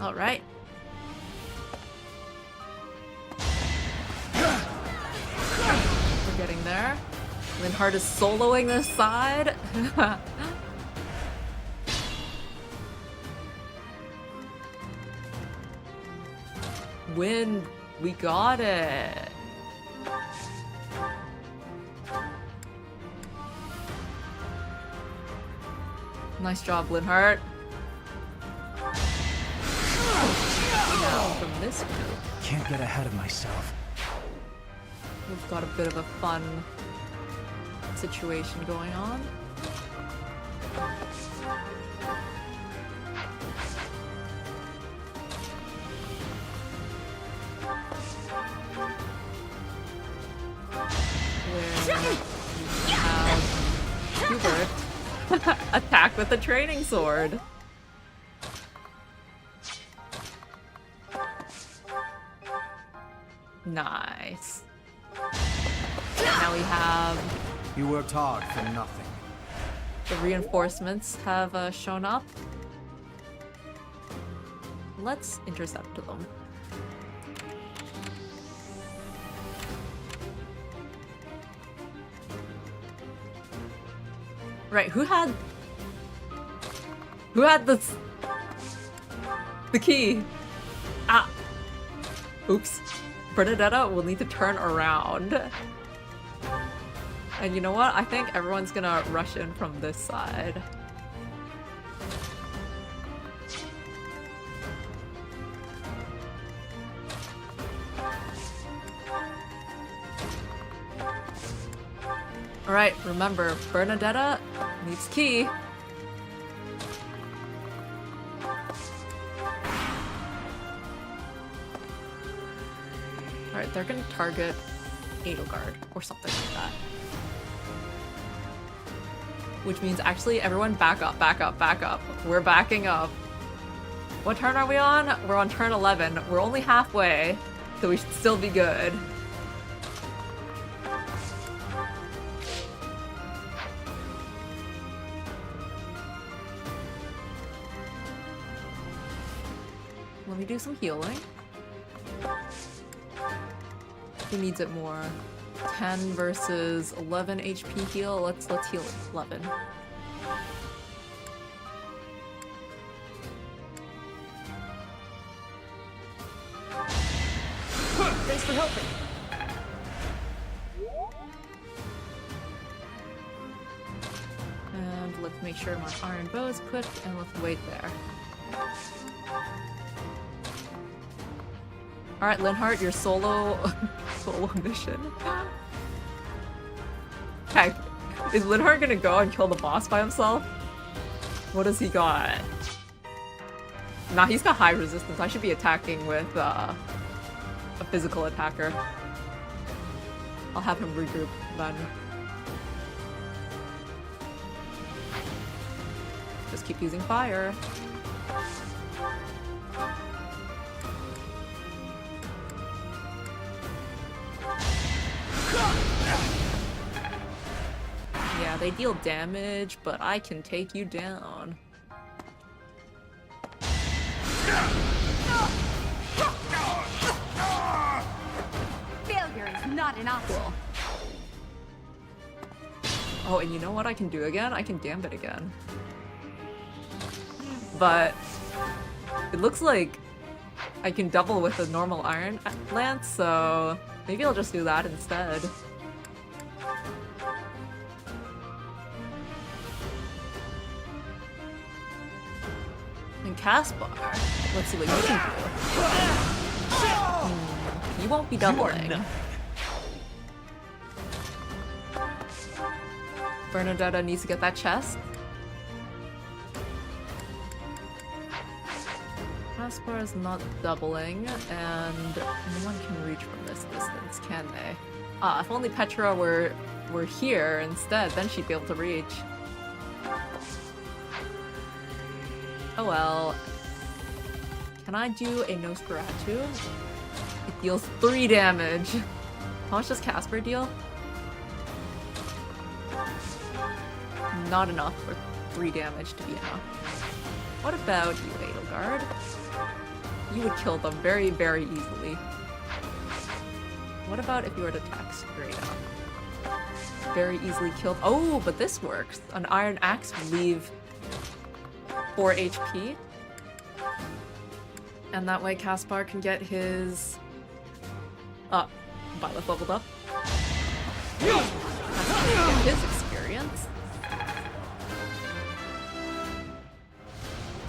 All right. We're getting there. Linhardt is soloing this side. Win. We got it. Nice job, Linhardt. Now from this group, Can't get ahead of myself. we've got a bit of a fun situation going on. Where we have Hubert attack with a training sword. Nice. Now we have You worked hard for nothing. the reinforcements have shown up. Let's intercept them. Right, who had the key? Ah. Oops. Bernadetta will need to turn around. And you know what? I think everyone's gonna rush in from this side. Alright, remember, Bernadetta needs key. Alright, they're gonna target Edelgard or something like that. Which means actually everyone back up, back up, back up. We're backing up. What turn are we on? We're on turn 11. We're only halfway, so we should still be good. Let me do some healing. Who needs it more? 10 versus 11 HP heal. Let's heal 11. Thanks for helping. And let's make sure my iron bow is equipped, and let's wait there. Alright, Linhardt, your solo mission. Okay, is Linhardt gonna go and kill the boss by himself? What does he got? Nah, he's got high resistance. I should be attacking with a physical attacker. I'll have him regroup then. Just keep using fire. Yeah, they deal damage, but I can take you down. Failure is not an option. Cool. Oh, and you know what I can do again? I can gambit again. But it looks like I can double with a normal iron lance, so maybe I'll just do that instead. And Caspar, let's see what you can do. You won't be doubling. Bernadetta needs to get that chest. Caspar is not doubling, and no one can reach from this distance, can they? Ah, if only Petra were here instead, then she'd be able to reach. Oh well. Can I do a Nosferatu? It deals 3 damage. How much does Caspar deal? Not enough for 3 damage to be enough. What about you, Edelgard? You would kill them very, very easily. What about if you were to attack straight up? Very easily killed. Oh, but this works. An iron axe would leave 4 HP. And that way Caspar can get his... Violet leveled up. Caspar can get his experience.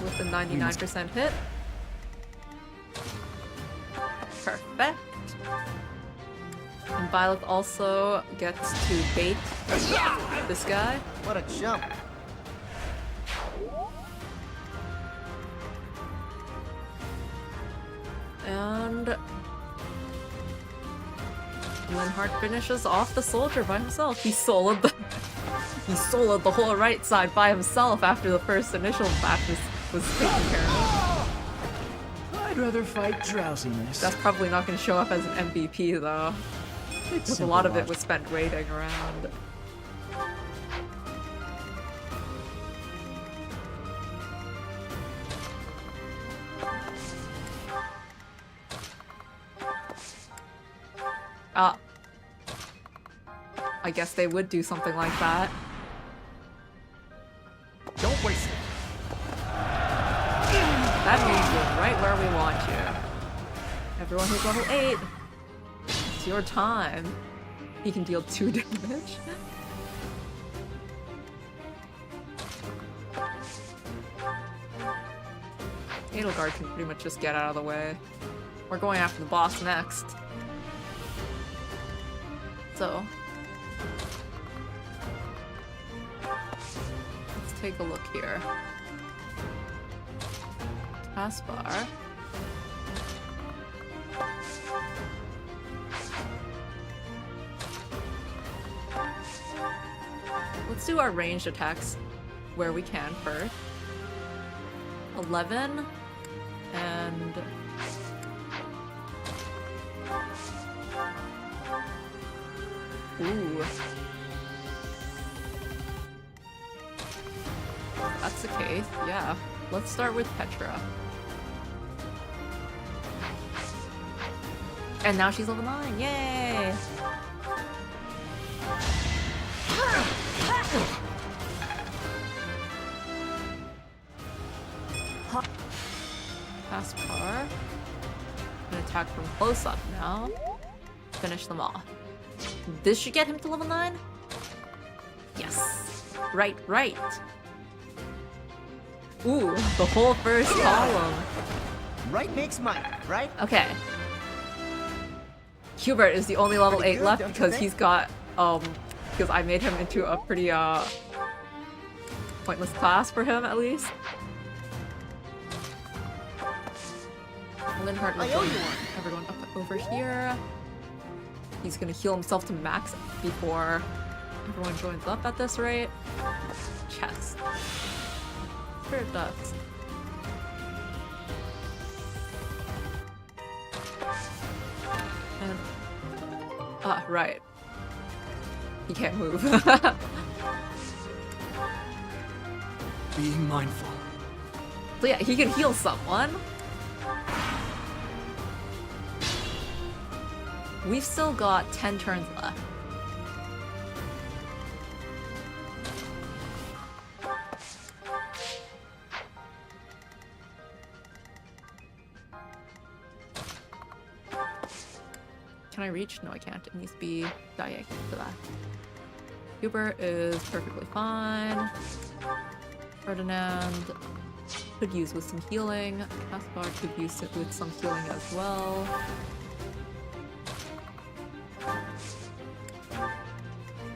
With a 99% hit. Perfect. And Violet also gets to bait this guy. What a jump. And Linhardt finishes off the soldier by himself. He soloed the whole right side by himself after the first initial batch was taken care of. I'd rather fight drowsiness. That's probably not going to show up as an MVP though. Because a lot of it was spent raiding around. I guess they would do something like that. Don't waste it. That means you're right where we want you. Everyone who's level 8, it's your time. He can deal 2 damage. Edelgard can pretty much just get out of the way. We're going after the boss next. So, let's take a look here. Caspar. Let's do our ranged attacks where we can first. 11 and ooh. That's the case, yeah. Let's start with Petra. And now she's level 9, yay! Caspar. An attack from close up now. Finish them off. This should get him to level 9? Yes. Right. Ooh, the whole first column. Right makes might, right? Okay. Hubert is the only level 8 left because he's got, because I made him into a pretty, pointless class for him, at least. Linhardt looking everyone up over here. He's gonna heal himself to max before everyone joins up at this rate. Chest. Sure it does. And right. He can't move. being mindful. So yeah, he can heal someone. We've still got 10 turns left. Can I reach? No, I can't. It needs to be diagonal for that. Vtuber is perfectly fine. Ferdinand could use with some healing. Caspar could use it with some healing as well.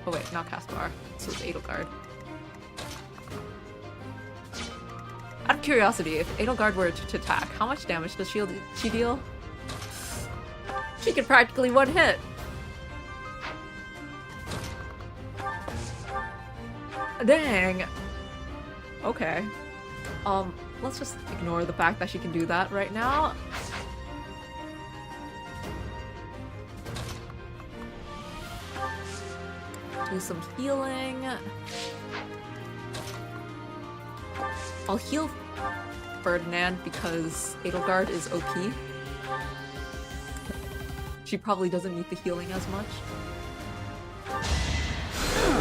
Oh wait, not Caspar. This was Edelgard. Out of curiosity, if Edelgard were to attack, how much damage does she deal? She could practically one hit. Dang. Okay. Let's just ignore the fact that she can do that right now. Do some healing. I'll heal Ferdinand because Edelgard is OP. She probably doesn't need the healing as much.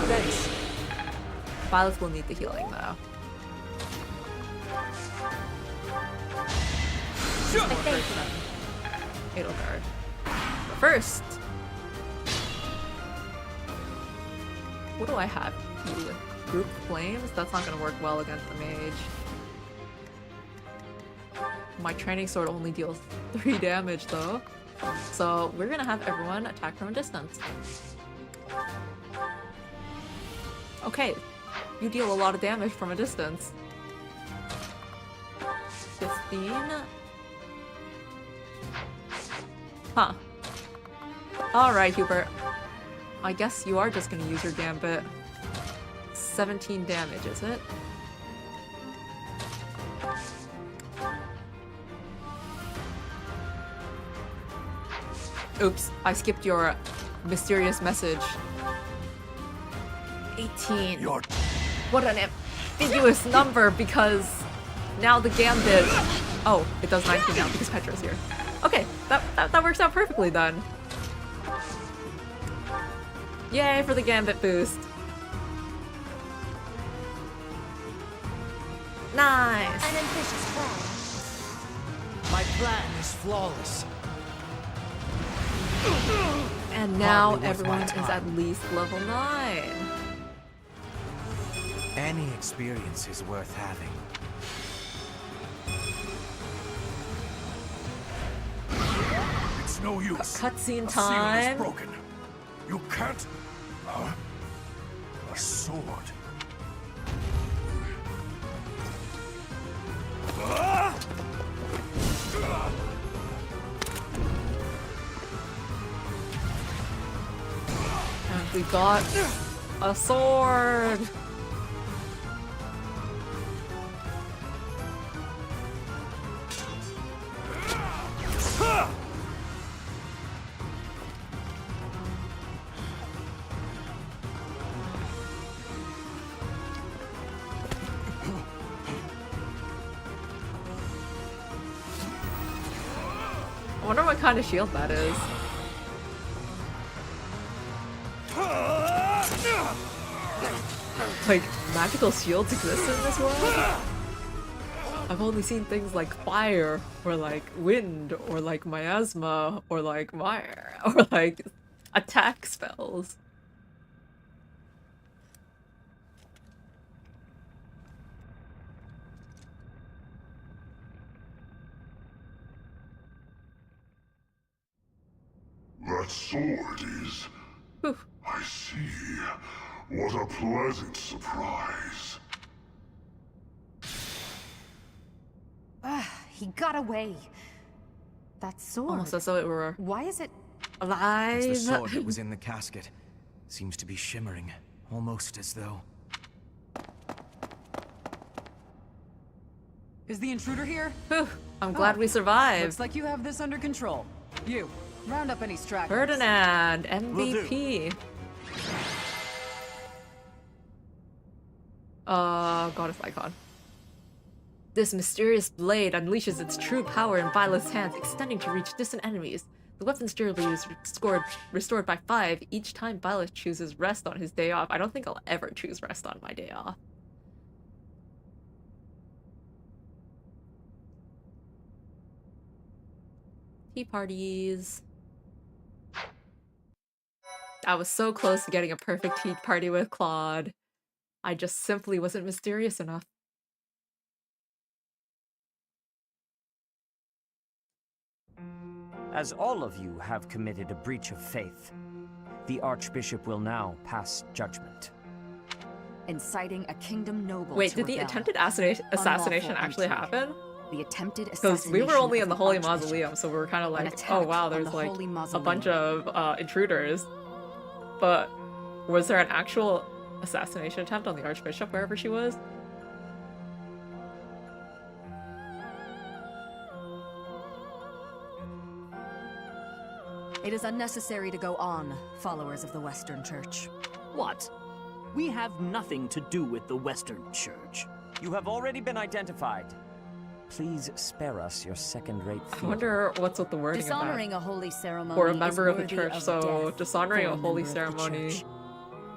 Thanks. Violet will need the healing though. Edelgard. But first, what do I have you with? Group Flames? That's not gonna work well against the mage. My training sword only deals 3 damage though. So we're gonna have everyone attack from a distance. Okay, you deal a lot of damage from a distance. 15. Huh. Alright, Hubert. I guess you are just gonna use your gambit. 17 damage, is it? Oops, I skipped your mysterious message. 18. What an ambiguous number, because now the gambit... Oh, it does 19 now because Petra's here. Okay, that works out perfectly then. Yay for the gambit boost. Nice. An ambitious plan. My plan is flawless. And now everyone is at least level 9. Any experience is worth having. It's no use. Cutscene A seal time. is broken. You can't. A sword. And we got a sword. I wonder what kind of shield that is. Like, magical shields exist in this world? I've only seen things like fire, or like wind, or like miasma, or like fire, or like attack spells. That sword is... Whew. I see. What a pleasant surprise. He got away. That sword. Almost as though it were Why is it alive. As the sword that was in the casket seems to be shimmering, almost as though... Is the intruder here? Whew. I'm glad we survived. Looks like you have this under control. You, round up any stragglers. Ferdinand, MVP. Goddess icon. This mysterious blade unleashes its true power in Violet's hands, extending to reach distant enemies. The weapon's durability is restored by 5 each time Violet chooses rest on his day off. I don't think I'll ever choose rest on my day off. Tea parties. I was so close to getting a perfect tea party with Claude. I just simply wasn't mysterious enough. As all of you have committed a breach of faith, the Archbishop will now pass judgment. Inciting a kingdom noble. Wait, to did the rebel. attempted assassination Unlawful actually entry. happen? The attempted Because assassination. we were only in of the Holy Archbishop. Mausoleum, so we were kind of An like, attack oh wow, on there's the like Holy a Mausoleum. bunch of intruders. But was there an actual assassination attempt on the Archbishop wherever she was? It is unnecessary to go on, followers of the Western Church. What? We have nothing to do with the Western Church. You have already been identified. Please spare us your second-rate I fee. wonder what's with the wording of Dishonoring that. a holy ceremony For a is member of the worthy church, of so death dishonoring for a a holy member of the ceremony church.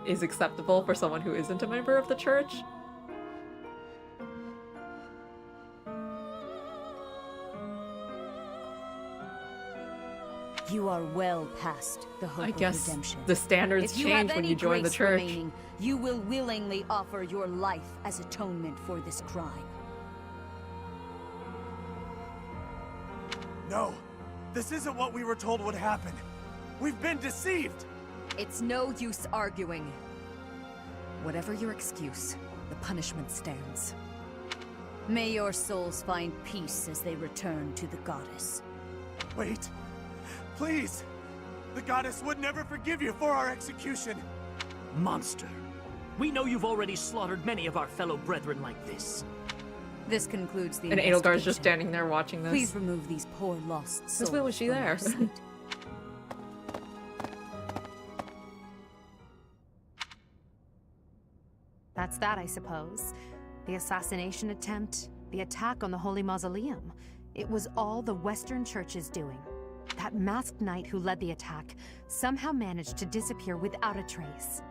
is acceptable for someone who isn't a member of the church? You are well past the hope I of guess redemption. the standards If you change have when any you join the grace church. remaining, you will willingly offer your life as atonement for this crime. No, this isn't what we were told would happen. We've been deceived. It's no use arguing. Whatever your excuse, the punishment stands. May your souls find peace as they return to the goddess. Wait, please. The goddess would never forgive you for our execution. Monster. We know you've already slaughtered many of our fellow brethren like this. This concludes the And Edelgar's just investigation. standing there watching this. Please remove these poor lost souls. Since when was she from there? our sight. That's that, I suppose. The assassination attempt, the attack on the Holy Mausoleum. It was all the Western Church's doing. That masked knight who led the attack somehow managed to disappear without a trace.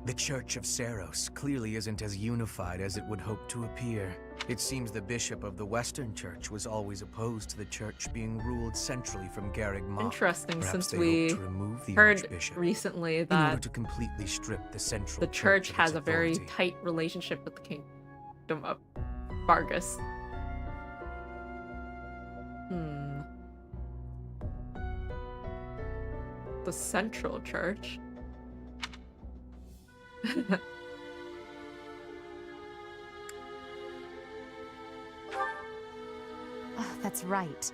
The Church of Ceero clearly isn't as unified as it would hope to appear. It seems the bishop of the Western Church was always opposed to the church being ruled centrally from Garrig Mach. Interesting, Perhaps since they we hope to remove the heard Archbishop recently in order that to completely strip the central the church of has its a very authority. tight relationship with the Kingdom of Vargas. The Central Church. Oh, that's right.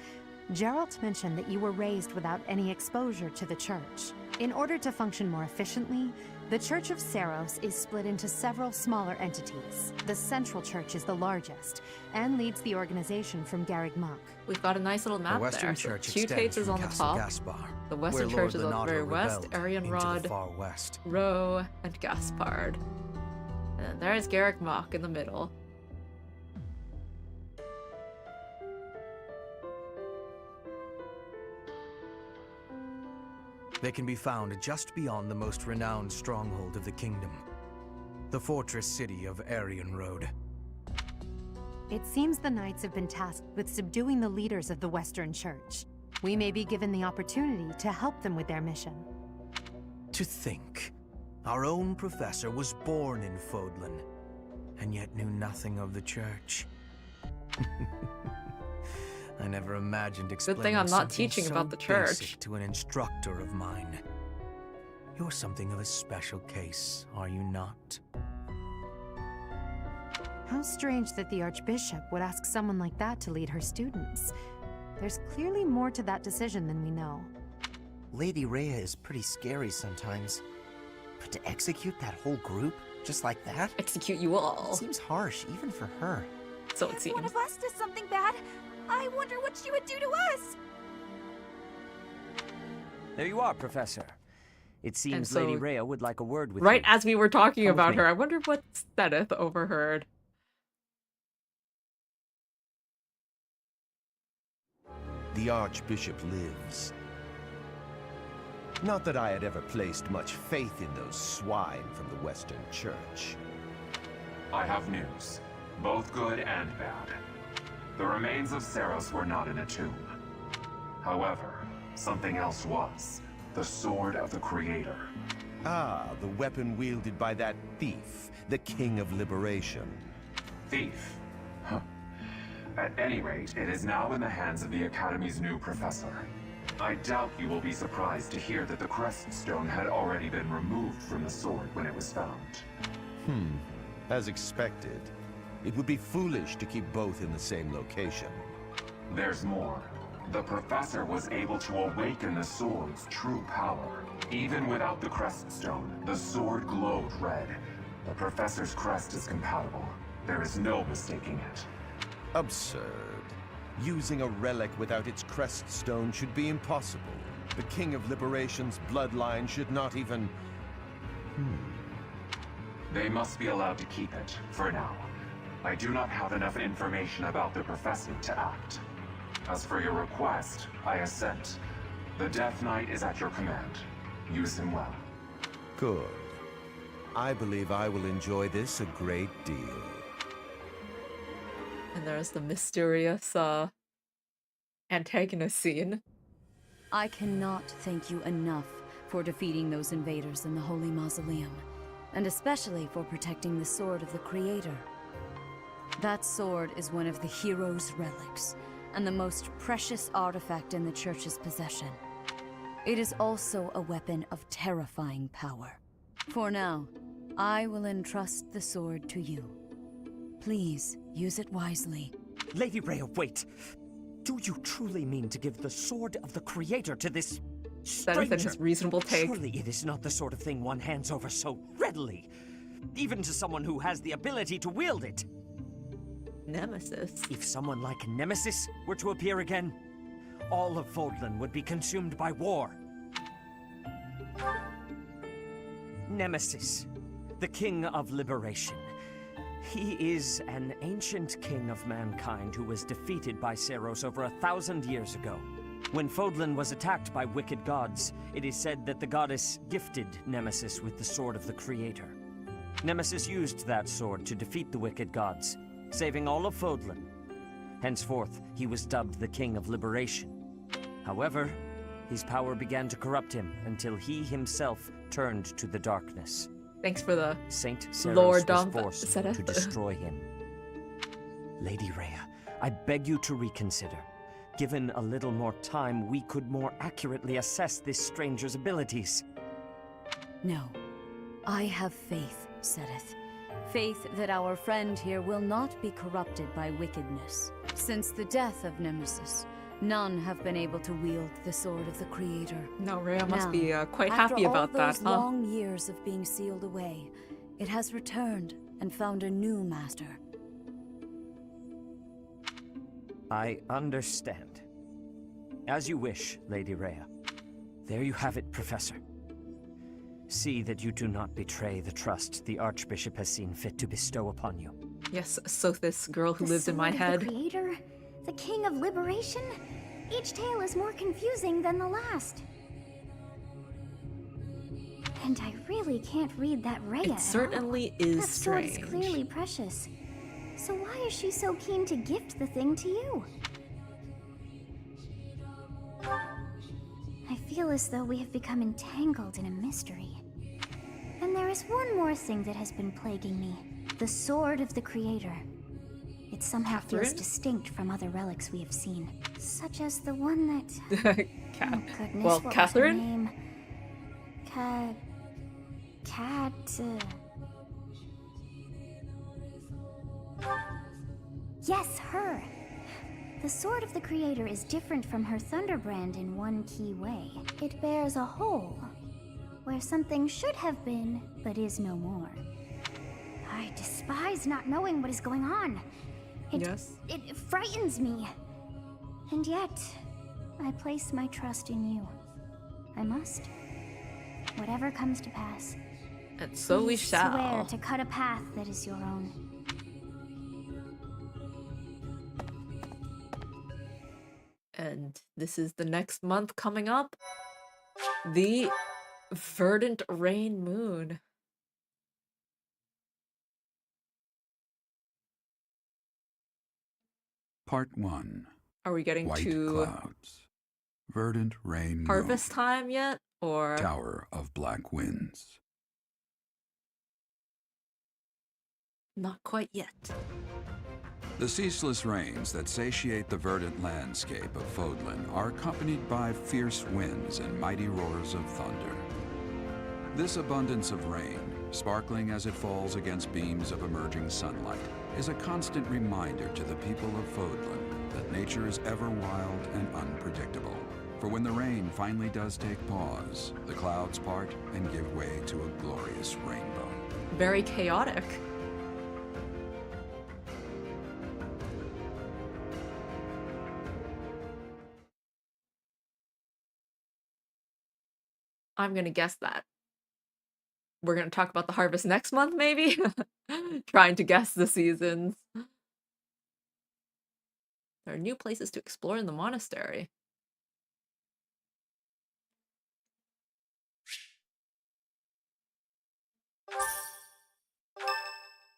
Geralt mentioned that you were raised without any exposure to the church. In order to function more efficiently, the Church of Ceero is split into several smaller entities. The Central Church is the largest, and leads the organization from Garrig Mach. We've got a nice little map The Western there. Church So extends Tates is from on the Castle top. Gaspar, The Western where Church Lord is on the Leonardo very west. rebelled Arian into Rod, the far west. Roe, and Gaspard. And there's Garreg Mach in the middle. They can be found just beyond the most renowned stronghold of the kingdom, the fortress city of Arian Road. It seems the knights have been tasked with subduing the leaders of the Western Church. We may be given the opportunity to help them with their mission. To think, our own professor was born in Fodlan, and yet knew nothing of the church. I never imagined explaining thing I'm not something teaching so about the church. basic to an instructor of mine. You're something of a special case, are you not? How strange that the Archbishop would ask someone like that to lead her students. There's clearly more to that decision than we know. Lady Rhea is pretty scary sometimes. But to execute that whole group, just like that? Execute you all. It seems harsh, even for her. So it If seems. one of us does something bad, I wonder what she would do to us. There you are, Professor. It seems so- Lady Rhea would like a word with Right you. as we were talking Come with about me. her, I wonder what Stenith overheard. the Archbishop lives. Not that I had ever placed much faith in those swine from the Western Church. I have news, both good and bad. The remains of Ceros were not in a tomb. However, something else was. The Sword of the Creator. Ah, the weapon wielded by that thief, the King of Liberation. Thief? Huh. At any rate, it is now in the hands of the Academy's new professor. I doubt you will be surprised to hear that the crest stone had already been removed from the sword when it was found. As expected. It would be foolish to keep both in the same location. There's more. The professor was able to awaken the sword's true power. Even without the crest stone, the sword glowed red. The professor's crest is compatible. There is no mistaking it. Absurd. Using a relic without its crest stone should be impossible. The King of Liberation's bloodline should not even... They must be allowed to keep it, for now. I do not have enough information about the professor to act. As for your request, I assent. The Death Knight is at your command. Use him well. Good. I believe I will enjoy this a great deal. And there's the mysterious antagonist scene. I cannot thank you enough for defeating those invaders in the Holy Mausoleum, and especially for protecting the Sword of the Creator. That sword is one of the hero's relics, and the most precious artifact in the Church's possession. It is also a weapon of terrifying power. For now, I will entrust the sword to you. Please, use it wisely. Lady Rhea, wait! Do you truly mean to give the Sword of the Creator to this stranger? That is his reasonable take. Surely it is not the sort of thing one hands over so readily, even to someone who has the ability to wield it. Nemesis? If someone like Nemesis were to appear again, all of Fodlan would be consumed by war. Nemesis, the King of Liberation. He is an ancient king of mankind who was defeated by Ceros over 1,000 years ago. When Fodlan was attacked by wicked gods, it is said that the goddess gifted Nemesis with the Sword of the Creator. Nemesis used that sword to defeat the wicked gods, saving all of Fodlan. Henceforth, he was dubbed the King of Liberation. However, his power began to corrupt him until he himself turned to the darkness. Thanks for the Saint Ceros lore was dump forced setup. to destroy him. Lady Rhea, I beg you to reconsider. Given a little more time, we could more accurately assess this stranger's abilities. No. I have faith, Seteth. Faith that our friend here will not be corrupted by wickedness. Since the death of Nemesis, none have been able to wield the Sword of the Creator. No, Rhea must be quite after happy about all that, those huh? long years of being sealed away, it has returned and found a new master. I understand. As you wish, Lady Rhea. There you have it, Professor. See that you do not betray the trust the Archbishop has seen fit to bestow upon you. Yes, so this girl who lived in my The head. Creator? The King of Liberation? Each tale is more confusing than the last. And I really can't read that Rhea at all. It certainly is that sword strange. is clearly precious. So why is she so keen to gift the thing to you? I feel as though we have become entangled in a mystery. And there is one more thing that has been plaguing me. The Sword of the Creator. It somehow feels distinct from other relics we have seen. Such as the one that... Oh goodness, well, what Catherine? was her name? Yes, her! The Sword of the Creator is different from her Thunderbrand in one key way. It bears a hole, where something should have been, but is no more. I despise not knowing what is going on. It frightens me. And yet, I place my trust in you. I must. Whatever comes to pass. And so we Please shall. swear to cut a path that is your own. And this is the next month coming up. The Verdant Rain Moon. Part 1. Are we getting White to clouds. Verdant rain harvest time yet? Or Tower of Black Winds. not quite yet? The ceaseless rains that satiate the verdant landscape of Fodlan are accompanied by fierce winds and mighty roars of thunder. This abundance of rain, sparkling as it falls against beams of emerging sunlight, is a constant reminder to the people of Fodlan that nature is ever wild and unpredictable. For when the rain finally does take pause, the clouds part and give way to a glorious rainbow. Very chaotic. I'm gonna guess that. We're gonna talk about the harvest next month, maybe? Trying to guess the seasons. There are new places to explore in the monastery.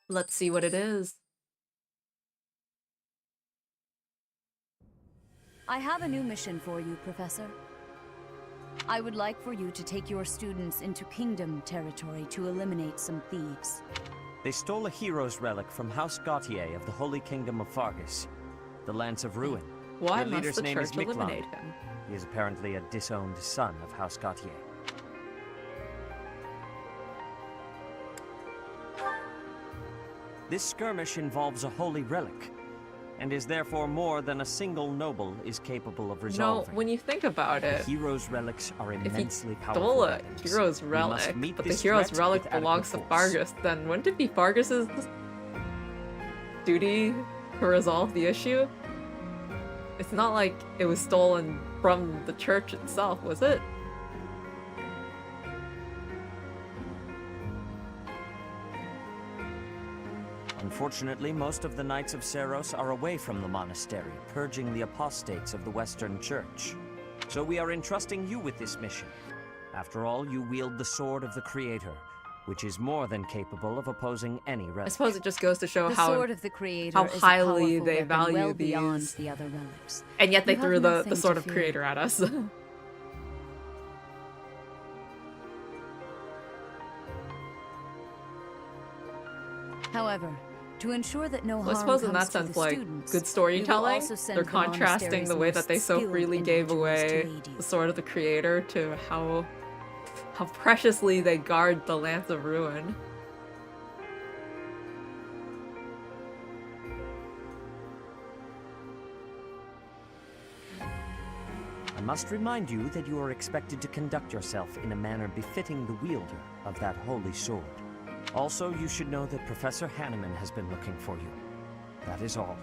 Let's see what it is. I have a new mission for you, Professor. I would like for you to take your students into Kingdom territory to eliminate some thieves. They stole a hero's relic from House Gautier of the Holy Kingdom of Fargus, the Lance of Ruin. Why Their must leader's the name is church Miklan. eliminate him? He is apparently a disowned son of House Gautier. This skirmish involves a holy relic, and is therefore more than a single noble is capable of resolving. No, when you think about it, Heroes' relics are if immensely he powerful stole a weapons. hero's We relic, must meet but the this hero's threat relic with belongs to adequate force. Fargus, then wouldn't it be Fargus's duty to resolve the issue? It's not like it was stolen from the church itself, was it? Unfortunately, most of the Knights of Ceros are away from the monastery, purging the apostates of the Western Church. So we are entrusting you with this mission. After all, you wield the sword of the Creator, which is more than capable of opposing any relic. I suppose it just goes to show The how sword of the Creator how is a highly powerful they weapon value well beyond these, the other relics. and yet they You have threw the nothing sword to of fear. Creator at us. However, to ensure that no Well, I harm suppose in comes that to sense, the like, students, good we will storytelling, also send they're the contrasting monastery's the way that most they so skilled freely gave individuals to away aid you. the sword of the Creator to how preciously they guard the Lance of Ruin. I must remind you that you are expected to conduct yourself in a manner befitting the wielder of that holy sword. Also, you should know that Professor Hanneman has been looking for you. That is all.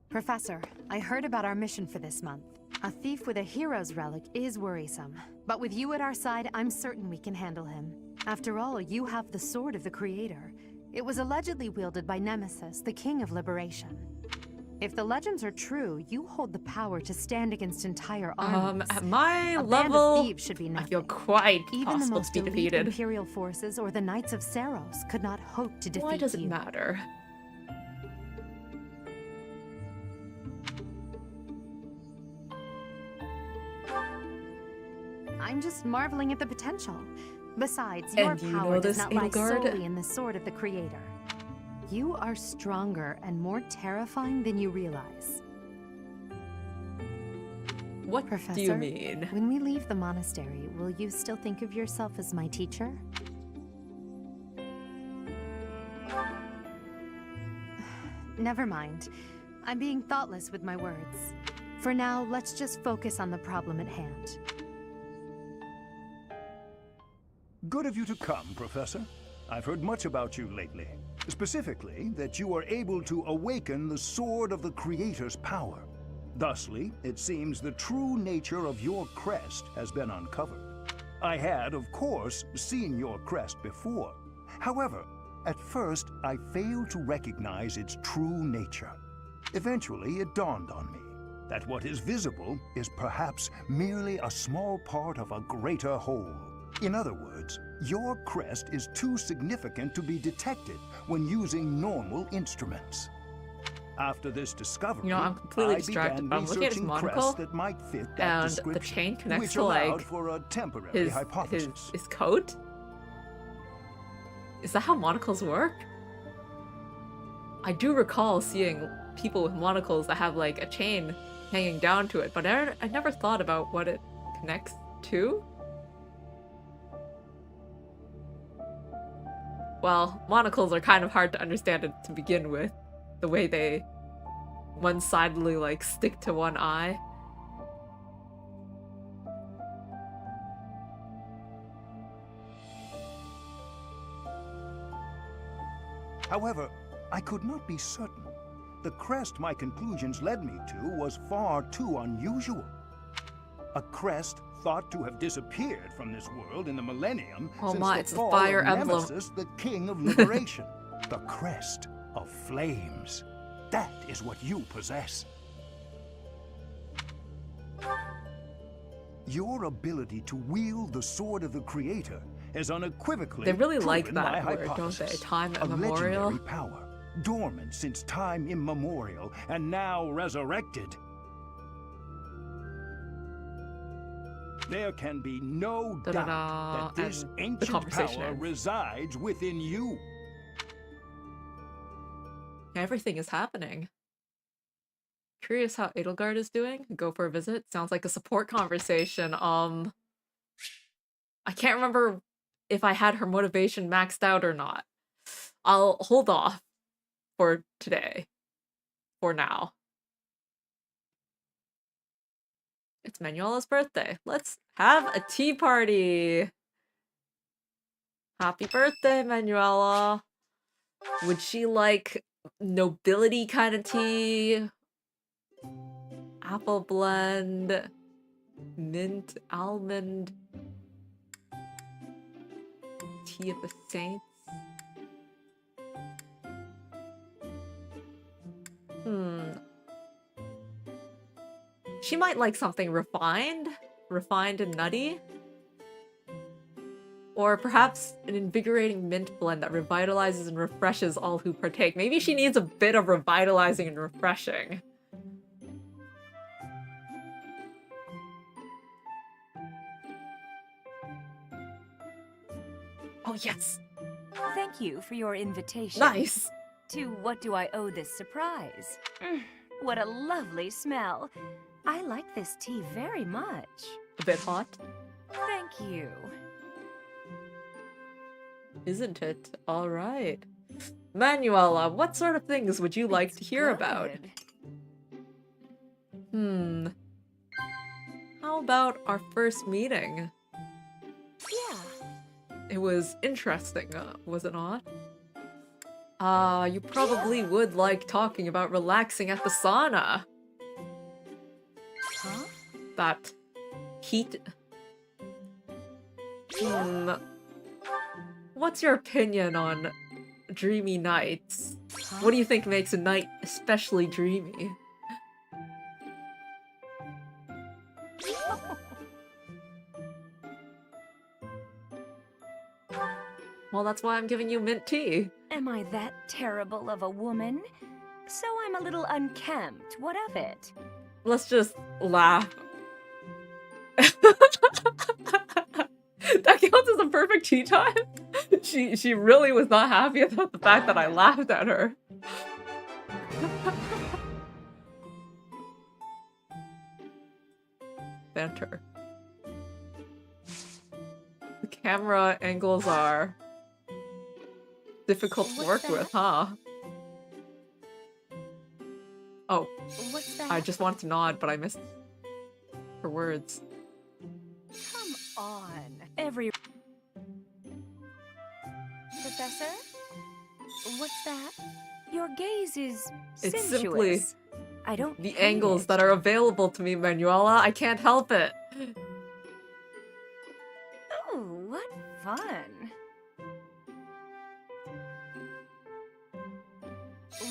Professor, I heard about our mission for this month. A thief with a hero's relic is worrisome. But with you at our side, I'm certain we can handle him. After all, you have the sword of the Creator. It was allegedly wielded by Nemesis, the King of Liberation. If the legends are true, you hold the power to stand against entire armies. At my A band level, of thieves should be I nothing. feel quite Even the possible most to be elite defeated. Imperial forces or the Knights of Ceros could not hope to defeat you. Why does it matter? I'm just marveling at the potential. Besides, your And you power know does this, not lie Edelgard? solely in the sword of the Creator. You are stronger and more terrifying than you realize. What Professor, do you mean? when we leave the monastery, will you still think of yourself as my teacher? Never mind. I'm being thoughtless with my words. For now, let's just focus on the problem at hand. Good of you to come, Professor. I've heard much about you lately. Specifically, that you are able to awaken the sword of the Creator's power. Thusly, it seems the true nature of your crest has been uncovered. I had, of course, seen your crest before. However, at first, I failed to recognize its true nature. Eventually, it dawned on me that what is visible is perhaps merely a small part of a greater whole. In other words, your crest is too significant to be detected when using normal instruments. After this discovery, You know, I'm completely I distracted, began but I'm looking at his researching monocle, crests that might fit that and description, the chain connects which to, allowed like, for a temporary hypothesis. his coat? Is that how monocles work? I do recall seeing people with monocles that have, like, a chain hanging down to it, but I never thought about what it connects to. Well, monocles are kind of hard to understand it to begin with. The way they one-sidedly, like, stick to one eye. However, I could not be certain. The crest my conclusions led me to was far too unusual. A crest thought to have disappeared from this world in the millennium Oh since my, the it's a fall fire of emblem. Nemesis, the King of Liberation. The crest of flames. That is what you possess. Your ability to wield the sword of the Creator is unequivocally They really like proven my that word, don't they? hypothesis. Time A immemorial. legendary power, dormant since time immemorial, and now resurrected. There can be no doubt that this and the ancient conversation power ends. resides within you. Everything is happening. Curious how Edelgard is doing. Go for a visit. Sounds like a support conversation. I can't remember if I had her motivation maxed out or not. I'll hold off for today. For now. It's Manuela's birthday. Let's have a tea party. Happy birthday, Manuela. Would she like nobility kind of tea? Apple blend, mint, almond, tea of the saints. She might like something refined and nutty. Or perhaps an invigorating mint blend that revitalizes and refreshes all who partake. Maybe she needs a bit of revitalizing and refreshing. Oh, yes. Thank you for your invitation. Nice. To what do I owe this surprise? What a lovely smell. I like this tea very much. A bit hot. Thank you. Isn't it? All right. Manuela, what sort of things would you like to hear about? How about our first meeting? Yeah. It was interesting, was it not? You probably would like talking about relaxing at the sauna. Huh? That heat. What's your opinion on dreamy nights? What do you think makes a night especially dreamy? Well, that's why I'm giving you mint tea. Am I that terrible of a woman? So I'm a little unkempt. What of it? Let's just laugh. That counts as a perfect tea time? She really was not happy about the fact that I laughed at her. Banter. The camera angles are difficult to work with, huh? Oh. What's that? I just wanted to nod, but I missed her words. Come on. Professor? What's that? Your gaze is It's sensuous. simply I don't the hate angles it. that are available to me, Manuela. I can't help it. Oh, what fun.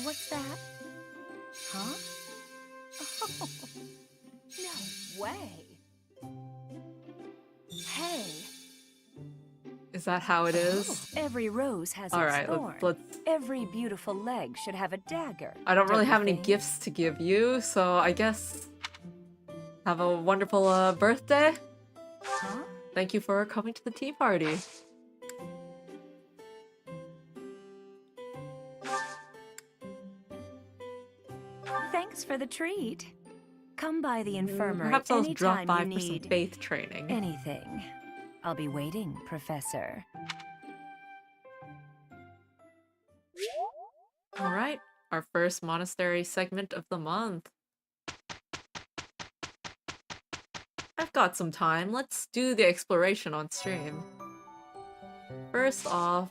What's that? Huh? Oh, no way. Hey. Is that how it is? Every rose has All its right, thorn. let's. Every beautiful leg should have a dagger. I don't really you have any think? gifts to give you, so I guess have a wonderful birthday. Huh? Thank you for coming to the tea party. Thanks for the treat. Come by the infirmary Perhaps I'll drop anytime by you for some need faith training. anything. I'll be waiting, Professor. All right, our first monastery segment of the month. I've got some time. Let's do the exploration on stream. First off,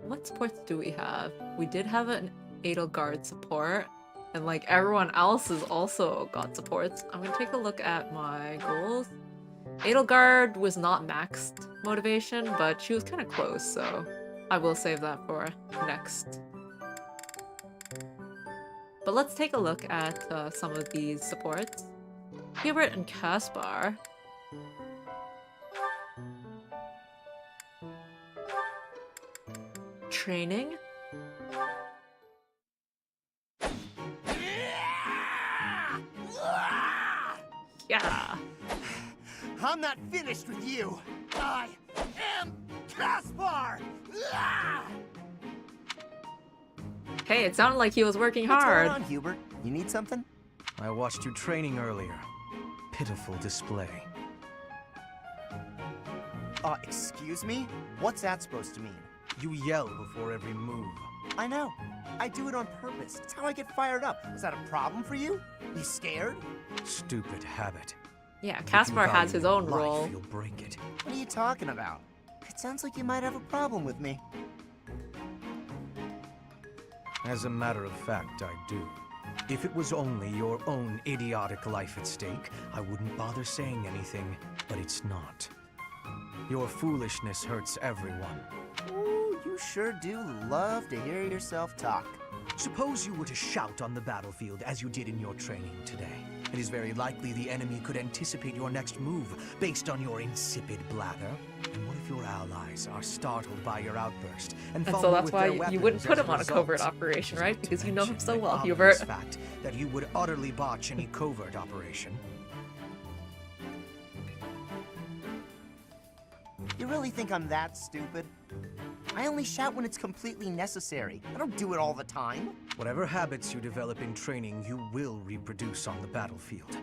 what supports do we have? We did have an Edelgard support, and like everyone else has also got supports. I'm gonna take a look at my goals. Edelgard was not maxed motivation, but she was kind of close, so I will save that for next. But let's take a look at some of these supports. Hubert and Caspar. Training. Yeah. I'm not finished with you. I am Caspar! Hey, it sounded like he was working What's hard. going on, Hubert? You need something? I watched you training earlier. Pitiful display. Excuse me? What's that supposed to mean? You yell before every move. I know. I do it on purpose. It's how I get fired up. Is that a problem for you? You scared? Stupid habit. Yeah, If you Caspar has value his own life, role. You'll break it. What are you talking about? It sounds like you might have a problem with me. As a matter of fact, I do. If it was only your own idiotic life at stake, I wouldn't bother saying anything, but it's not. Your foolishness hurts everyone. Ooh, you sure do love to hear yourself talk. Suppose you were to shout on the battlefield as you did in your training today. It is very likely the enemy could anticipate your next move based on your insipid blather. And what if your allies are startled by your outburst and And follow so that's with why their you wouldn't weapons put as him on a result? covert operation, right? Not Because to you know him mention so the well, obvious Hubert. fact that you would utterly botch any covert operation. You really think I'm that stupid? I only shout when it's completely necessary. I don't do it all the time. Whatever habits you develop in training, you will reproduce on the battlefield.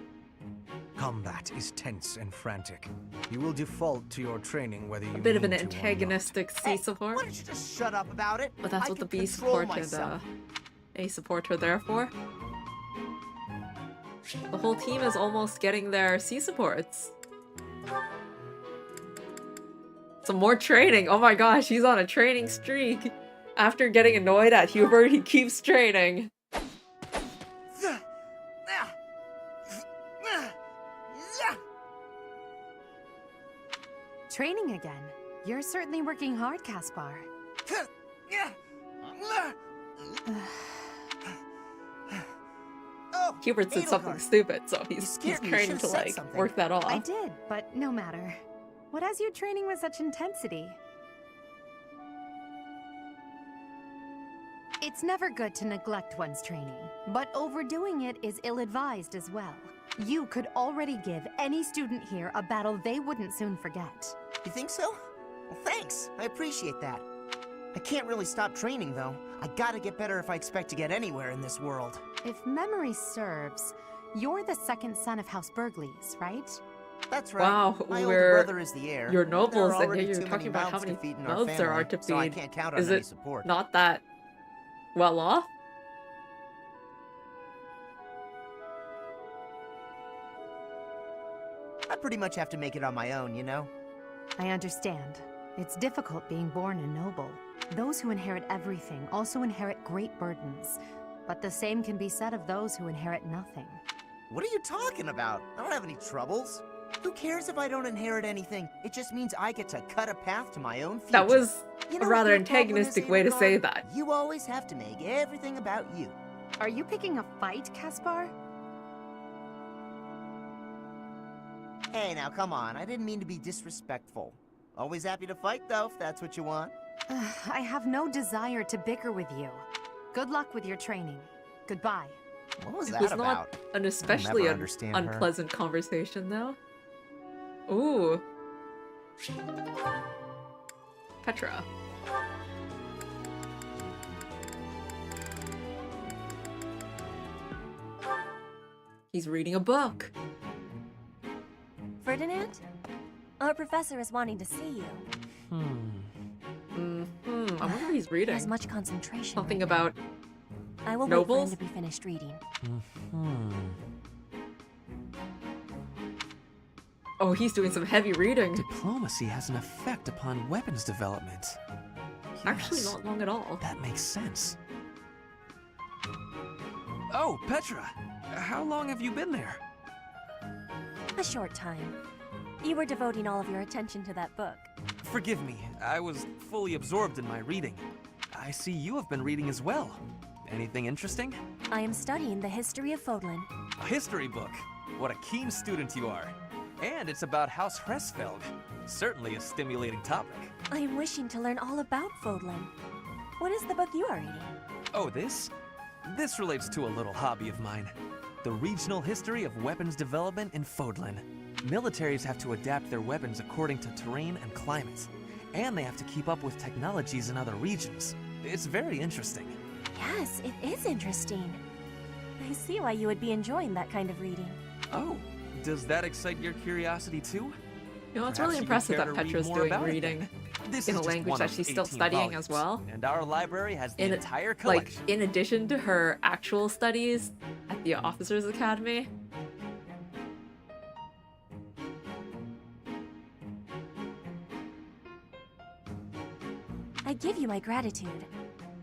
Combat is tense and frantic. You will default to your training whether you A bit of an mean to or not. antagonistic C support. Why don't you just shut up about it? But that's I what the can B control support and myself. A support are there for. The whole team is almost getting their C supports. Some more training. Oh my gosh, he's on a training streak. After getting annoyed at Hubert, he keeps training. Training again. You're certainly working hard, Caspar. Hubert said something stupid, so he's training to like work that off. I did, but no matter. What has you training with such intensity? It's never good to neglect one's training, but overdoing it is ill-advised as well. You could already give any student here a battle they wouldn't soon forget. You think so? Well, thanks. I appreciate that. I can't really stop training, though. I gotta get better if I expect to get anywhere in this world. If memory serves, you're the second son of House Burgleys, right? That's right. Wow, My older we're brother is the heir. your There are nobles, and already here you're too talking many about how mouths many to feed in our mouths there are family, to feed. so I can't count on Is any it support. not that well off? I pretty much have to make it on my own, you know? I understand. It's difficult being born a noble. Those who inherit everything also inherit great burdens. But the same can be said of those who inherit nothing. What are you talking about? I don't have any troubles. Who cares if I don't inherit anything? It just means I get to cut a path to my own future. That was You a know what rather your problem is, antagonistic way to say Edelgard? that. You always have to make everything about you. Are you picking a fight, Caspar? Hey, now come on. I didn't mean to be disrespectful. Always happy to fight, though, if that's what you want. I have no desire to bicker with you. Good luck with your training. Goodbye. What was It that was about? not an especially never understand her. unpleasant conversation, though. Ooh. Petra. He's reading a book. Ferdinand? Our professor is wanting to see you. I wonder what he's reading. He has much concentration. Something about I will nobles? wait for him to be finished reading. Oh, he's doing some heavy reading. Diplomacy has an effect upon weapons development. Actually, not long at all. That makes sense. Oh, Petra! How long have you been there? A short time. You were devoting all of your attention to that book. Forgive me, I was fully absorbed in my reading. I see you have been reading as well. Anything interesting? I am studying the history of Fodlan. A history book? What a keen student you are. And it's about House Hresfeld. Certainly a stimulating topic. I am wishing to learn all about Fodlan. What is the book you are reading? Oh, this? This relates to a little hobby of mine. The regional history of weapons development in Fodlan. Militaries have to adapt their weapons according to terrain and climate. And they have to keep up with technologies in other regions. It's very interesting. Yes, it is interesting. I see why you would be enjoying that kind of reading. Oh, does that excite your curiosity too? You know, it's Perhaps really you impressive care that to read Petra's more doing about it reading then. This in is a just language one that of she's still 18 studying as volumes, well. And our library has the entire Like, collection. in addition to her actual studies at the Officers Academy. I give you my gratitude.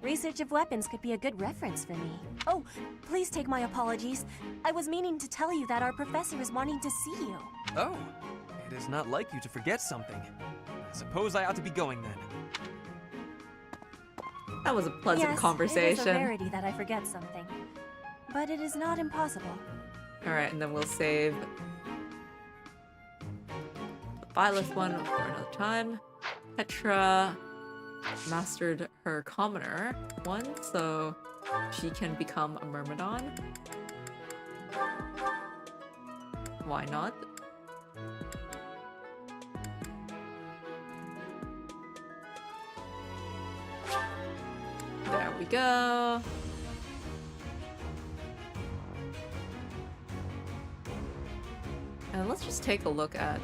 Research of weapons could be a good reference for me. Oh, please take my apologies. I was meaning to tell you that our professor is wanting to see you. Oh, it is not like you to forget something. I suppose I ought to be going then. That was a pleasant Yes, conversation. it is a rarity that I forget something. But it is not impossible. Alright, and then we'll save the Byleth one for another time. Petra mastered her commoner one, so she can become a Myrmidon. Why not? There we go. And let's just take a look at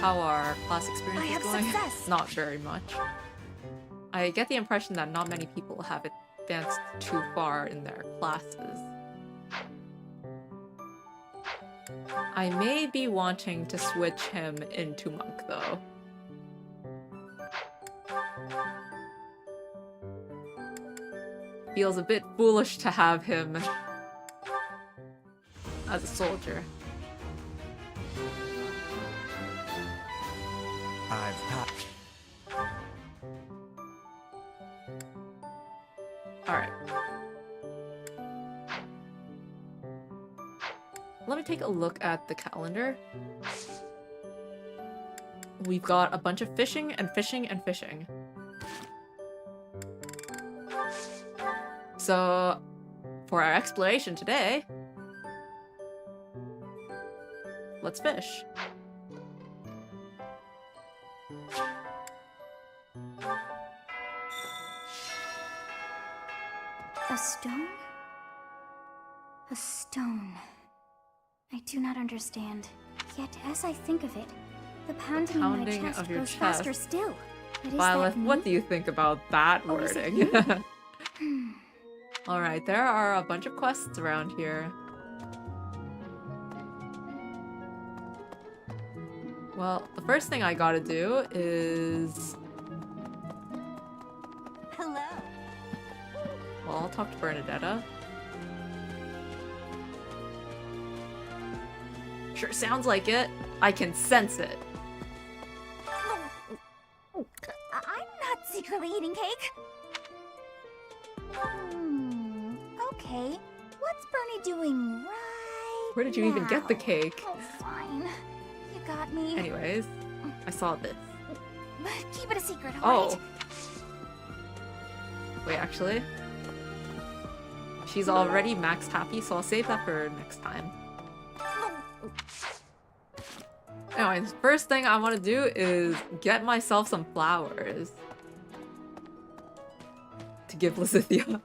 how our class experience is going. Success. Not very much. I get the impression that not many people have advanced too far in their classes. I may be wanting to switch him into monk, though. Feels a bit foolish to have him as a soldier. Alright. Let me take a look at the calendar. We've got a bunch of fishing and fishing and fishing. So, for our exploration today, let's fish. A stone? A stone. I do not understand. Yet, as I think of it, the pounding in my chest of your grows chest. faster still. But is Byleth, that me? what do you think about that Or is it wording? Alright, there are a bunch of quests around here. Well, the first thing I gotta do is... Hello. Well, I'll talk to Bernadetta. Sure sounds like it. I can sense it. I'm not secretly eating cake. Okay, what's Bernie doing right Where did you even get the cake? Oh, fine. You got me. Anyways, I saw this. Keep it a secret, Oh. alright? Wait, actually. She's already maxed happy, so I'll save that for next time. Anyways, first thing I want to do is get myself some flowers. To give Lysithea.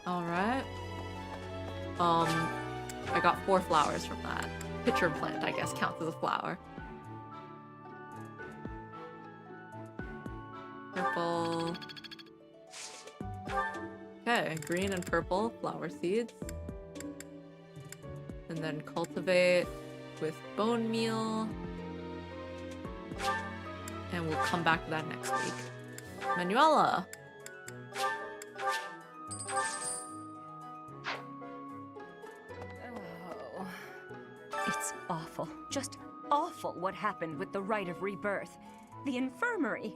Alright. I got 4 flowers from that. Pitcher plant, I guess, counts as a flower. Purple. Okay, green and purple flower seeds. And then cultivate with bone meal. And we'll come back to that next week. Manuela! Oh. It's awful. Just awful what happened with the rite of rebirth. The infirmary.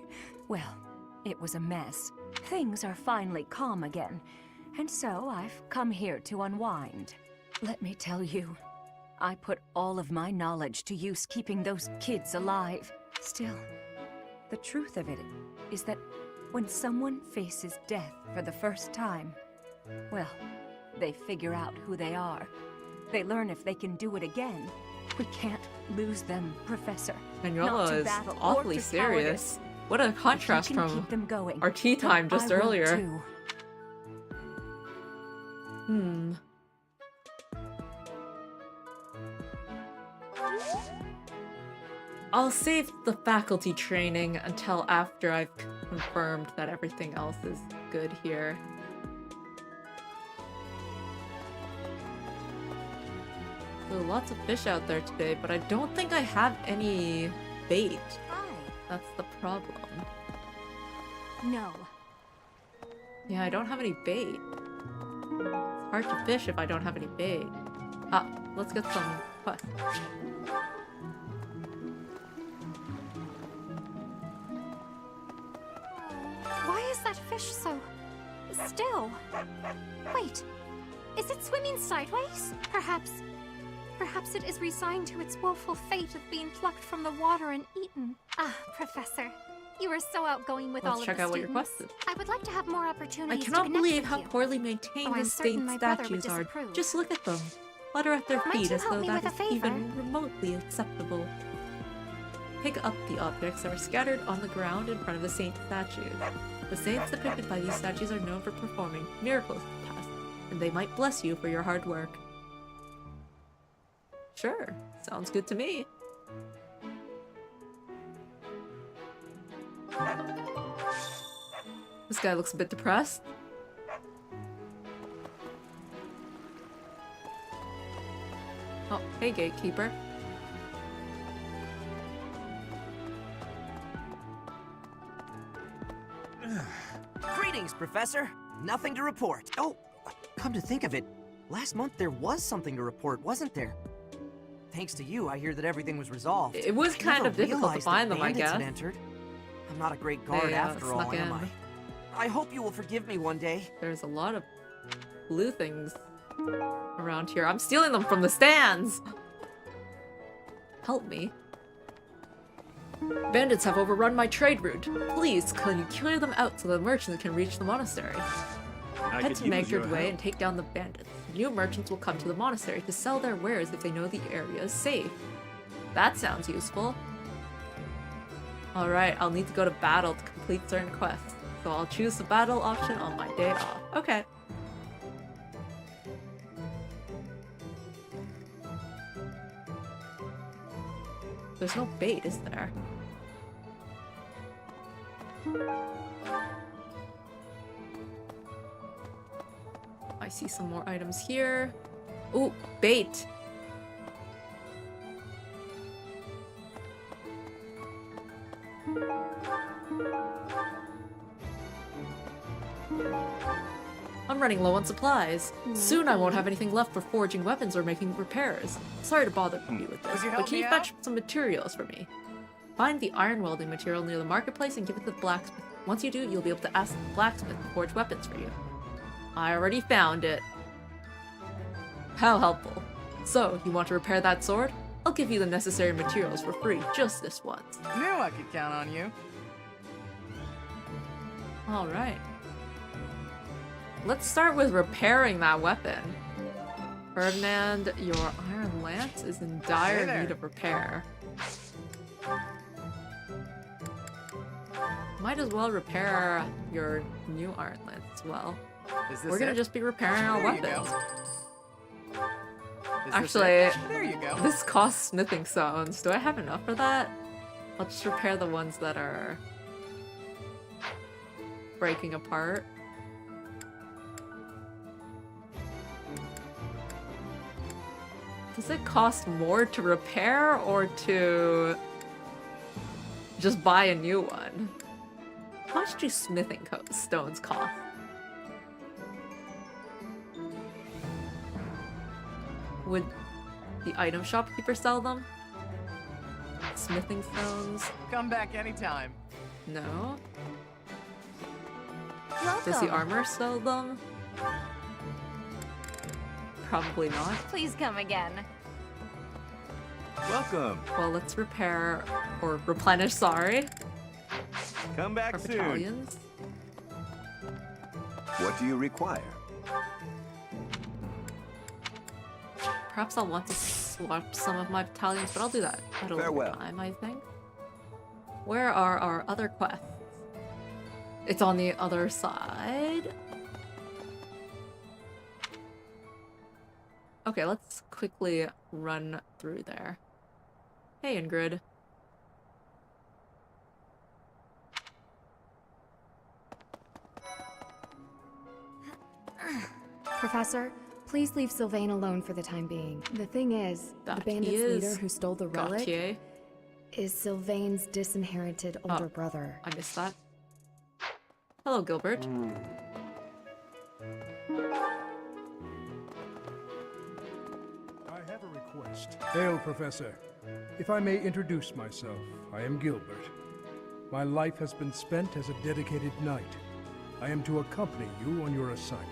Well, it was a mess. Things are finally calm again. And so I've come here to unwind. Let me tell you, I put all of my knowledge to use keeping those kids alive. Still, the truth of it is that when someone faces death for the first time, well, they figure out who they are. They learn if they can do it again. We can't lose them, Professor. Manuela is awfully serious. What a contrast from our tea time just earlier. I'll save the faculty training until after I've confirmed that everything else is good here. So lots of fish out there today, but I don't think I have any bait. That's the problem. No. Yeah, I don't have any bait. It's hard to fish if I don't have any bait. Ah, let's get some quests. Why is that fish so still? Wait, is it swimming sideways? Perhaps it is resigned to its woeful fate of being plucked from the water and eaten. Ah, Professor, you are so outgoing with all of the Let's check out what your students. quest is. I would like to have more I opportunities cannot to connect believe with how you. poorly maintained Oh, I'm the certain state my brother would statues are. disapprove. Just look at them. Flutter at their Might feet you as help though me that with a is favor? even remotely acceptable. Pick up the objects that are scattered on the ground in front of the saint statues. The saints depicted by these statues are known for performing miracles in the past, and they might bless you for your hard work. Sure, sounds good to me. This guy looks a bit depressed. Oh, hey, gatekeeper. Greetings, Professor. Nothing to report. Oh, come to think of it, last month there was something to report, wasn't there? Thanks to you, I hear that everything was resolved. It was kind of difficult to find them, I guess. Had entered. I'm not a great guard after all, am I? I hope you will forgive me one day. There's a lot of blue things around here. I'm stealing them from the stands! Help me. Bandits have overrun my trade route. Please, can you clear them out so the merchants can reach the monastery? Head to Magdred Way and take down the bandits. New merchants will come to the monastery to sell their wares if they know the area is safe. That sounds useful. Alright, I'll need to go to battle to complete certain quests. So I'll choose the battle option on my day off. Okay. There's no bait, is there? I see some more items here. Ooh, bait! I'm running low on supplies. Soon I won't have anything left for forging weapons or making repairs. Sorry to bother you with this, but can you fetch some materials for me? Find the iron welding material near the marketplace and give it to the blacksmith. Once you do, you'll be able to ask the blacksmith to forge weapons for you. I already found it. How helpful. So, you want to repair that sword? I'll give you the necessary materials for free, just this once. Knew I could count on you. Alright. Let's start with repairing that weapon. Ferdinand, your iron lance is in dire need of repair. Might as well repair your new iron lance as well. We're gonna just be repairing our weapons. Actually, there you go. This costs smithing stones. Do I have enough for that? I'll just repair the ones that are breaking apart. Does it cost more to repair or to just buy a new one? How much do smithing stones cost? Would the item shopkeeper sell them? Smithing stones? Come back anytime. No? Welcome. Does the armor sell them? Probably not. Please come again. Welcome. Well, let's repair or replenish, sorry. Come back our soon. battalions. What do you require? Perhaps I'll want to swap some of my battalions, but I'll do that at a later time, I think. Where are our other quests? It's on the other side. Okay, let's quickly run through there. Hey, Ingrid. Professor, please leave Sylvain alone for the time being. The thing is, the bandits leader who stole the relic is Sylvain's disinherited older brother. I missed that. Hello, Gilbert. I have a request. Hail, Professor. If I may introduce myself, I am Gilbert. My life has been spent as a dedicated knight. I am to accompany you on your assignment.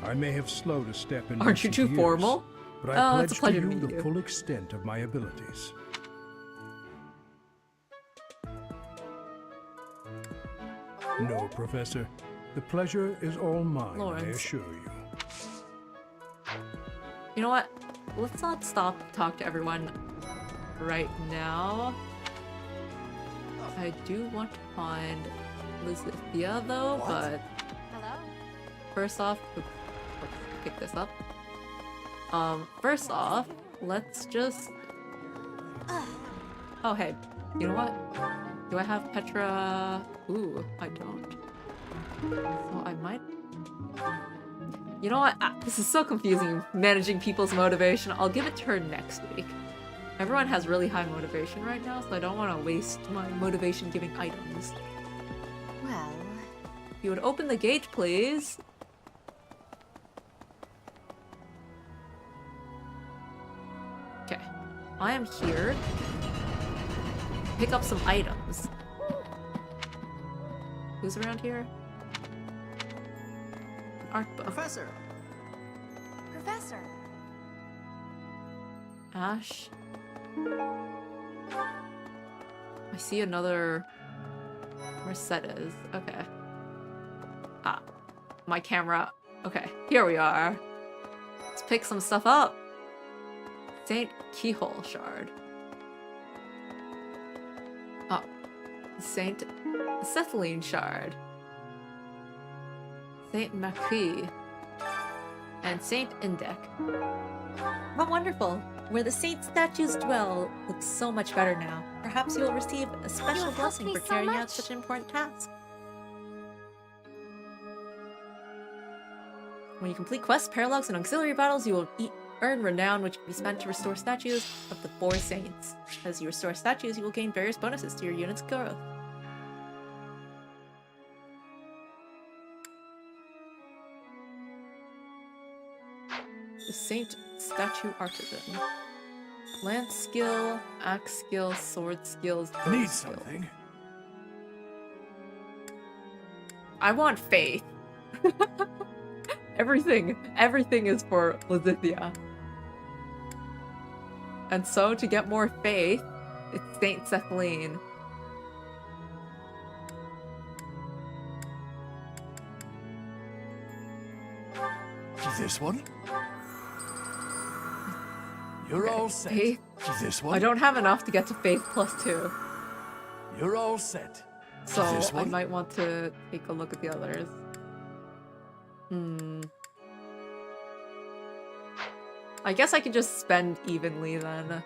I may have slowed a step in Aren't you too formal? But I it's a pledge pleasure to to you meet the you. full extent of my abilities. No, Professor. The pleasure is all mine, I Lawrence. assure you. You know what? Let's not stop to talk to everyone right now. I do want to find Lysithea though, but first off, let's pick this up. First off, let's just... Oh, hey, you know what? Do I have Petra? Ooh, I don't. So I might... You know what? This is so confusing, managing people's motivation. I'll give it to her next week. Everyone has really high motivation right now, so I don't want to waste my motivation-giving items. Well... If you would open the gate, please. Okay. I am here. Pick up some items. Who's around here? Art book. Professor! Professor! Ash. I see another... Where Set is. Okay. Ah. My camera. Okay, here we are. Let's pick some stuff up. Saint Keyhole Shard. Oh. Saint Cethylene Shard. Saint Macri. And Saint Indek. How wonderful! Where the saint statues dwell looks so much better now. Perhaps you will receive a special have helped blessing me for so carrying out much. such an important task. When you complete quests, paralogs, and auxiliary battles, you will earn renown, which can be spent to restore statues of the 4 saints. As you restore statues, you will gain various bonuses to your unit's growth. The Saint Statue Artisan. Lance skill, axe skill, sword skills, bow Need skill. something? I want faith. Everything is for Lysithea. And so, to get more faith, it's Saint Sethlene. This one? You're all set. Faith? This one? I don't have enough to get to Faith +2. You're all set. So, This I one? might want to take a look at the others. I guess I can just spend evenly then.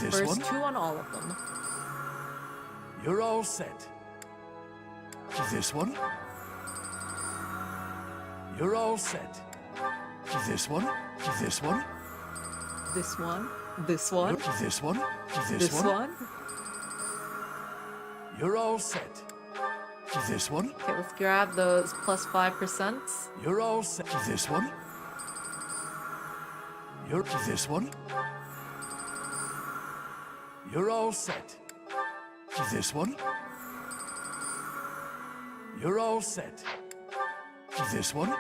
This First one? 2 on all of them. You're all set. This one? You're all set. This one? This one? This one? This one? This one? This one? You're all set. This one? Okay, let's grab those +5%. You're all set. This one? You're this one? You're all set. This one? You're all set. This one?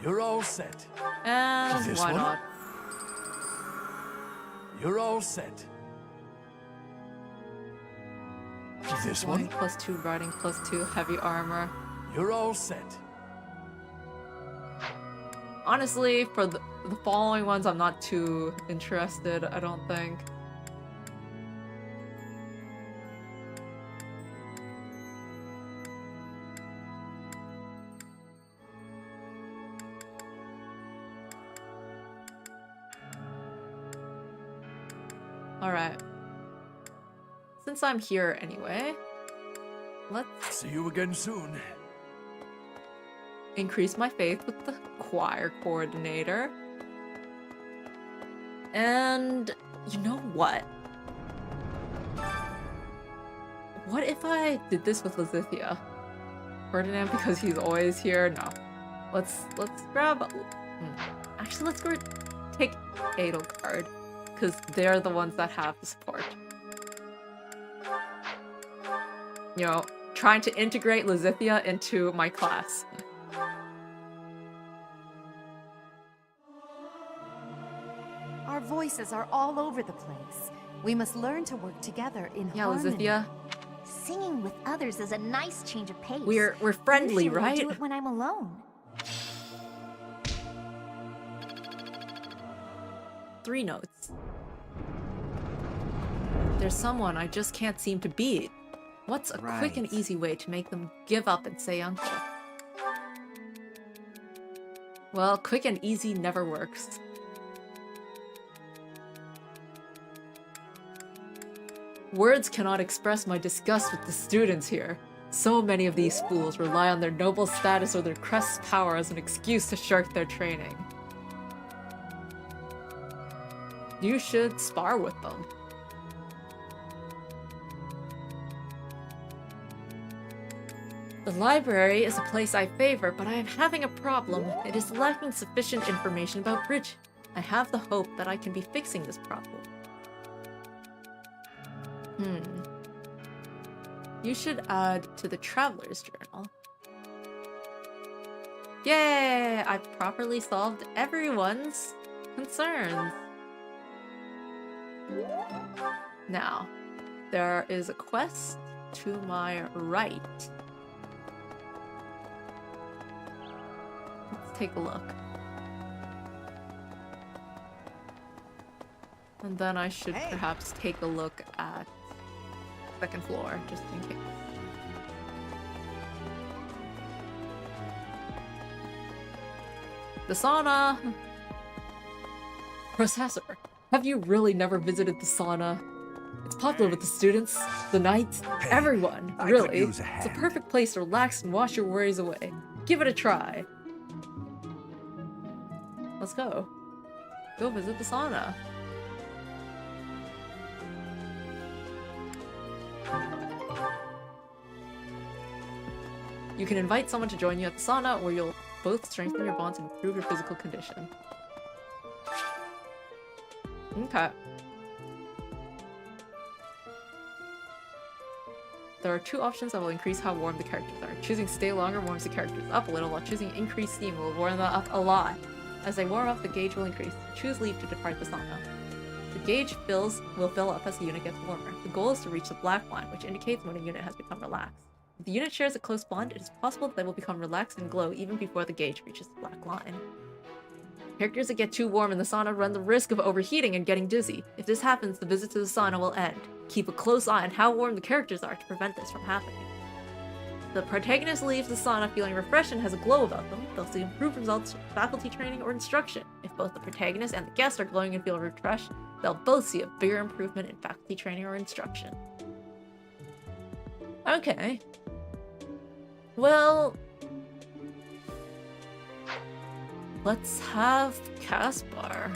You're all set. And This why one? not? You're all set. This one? +2 riding, +2 heavy armor. You're all set. Honestly, for the following ones, I'm not too interested, I don't think. Alright. Since I'm here anyway, let's See you again soon. increase my faith with the choir coordinator. And you know what? What if I did this with Lysithea? Ferdinand, because he's always here? No. Let's grab... Actually, let's go take Edelgard, because they're the ones that have the support. You know, trying to integrate Lysithea into my class. Our voices are all over the place. We must learn to work together in harmony. Lysithea. Singing with others is a nice change of pace. We're friendly, Usually I right? do it when I'm alone. 3 notes. There's someone I just can't seem to beat. What's a quick and easy way to make them give up and say uncle? Well, quick and easy never works. Words cannot express my disgust with the students here. So many of these fools rely on their noble status or their crest's power as an excuse to shirk their training. You should spar with them. The library is a place I favor, but I am having a problem. It is lacking sufficient information about Bridget. I have the hope that I can be fixing this problem. You should add to the Traveler's Journal. Yay! I've properly solved everyone's concerns. Now, there is a quest to my right. Let's take a look. And then I should perhaps take a look at second floor, just in case. The sauna! Professor, have you really never visited the sauna? It's popular with the students, the knights, everyone, I really. could use a It's a hand. perfect place to relax and wash your worries away. Give it a try. Let's go. Go visit the sauna. You can invite someone to join you at the sauna, where you'll both strengthen your bonds and improve your physical condition. Okay. There are two options that will increase how warm the characters are. Choosing stay longer warms the characters up a little, while choosing increase steam will warm them up a lot. As they warm up, the gauge will increase. Choose leave to depart the sauna. The gauge will fill up as the unit gets warmer. The goal is to reach the black line, which indicates when a unit has become relaxed. If the unit shares a close bond, it is possible that they will become relaxed and glow even before the gauge reaches the black line. Characters that get too warm in the sauna run the risk of overheating and getting dizzy. If this happens, the visit to the sauna will end. Keep a close eye on how warm the characters are to prevent this from happening. If the protagonist leaves the sauna feeling refreshed and has a glow about them, they'll see improved results in faculty training or instruction. If both the protagonist and the guest are glowing and feel refreshed, they'll both see a bigger improvement in faculty training or instruction. Okay. Well, let's have Caspar.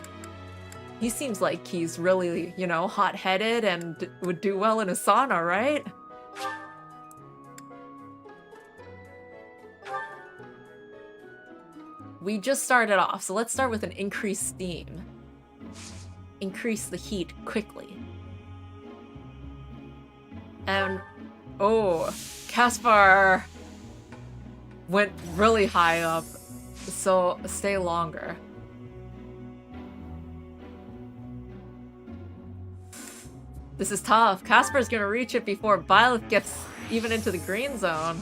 He seems like he's really, you know, hot-headed and would do well in a sauna, right? We just started off, so let's start with an increased steam. Increase the heat quickly. And, oh, Caspar went really high up, so stay longer. This is tough. Caspar's gonna reach it before Byleth gets even into the green zone.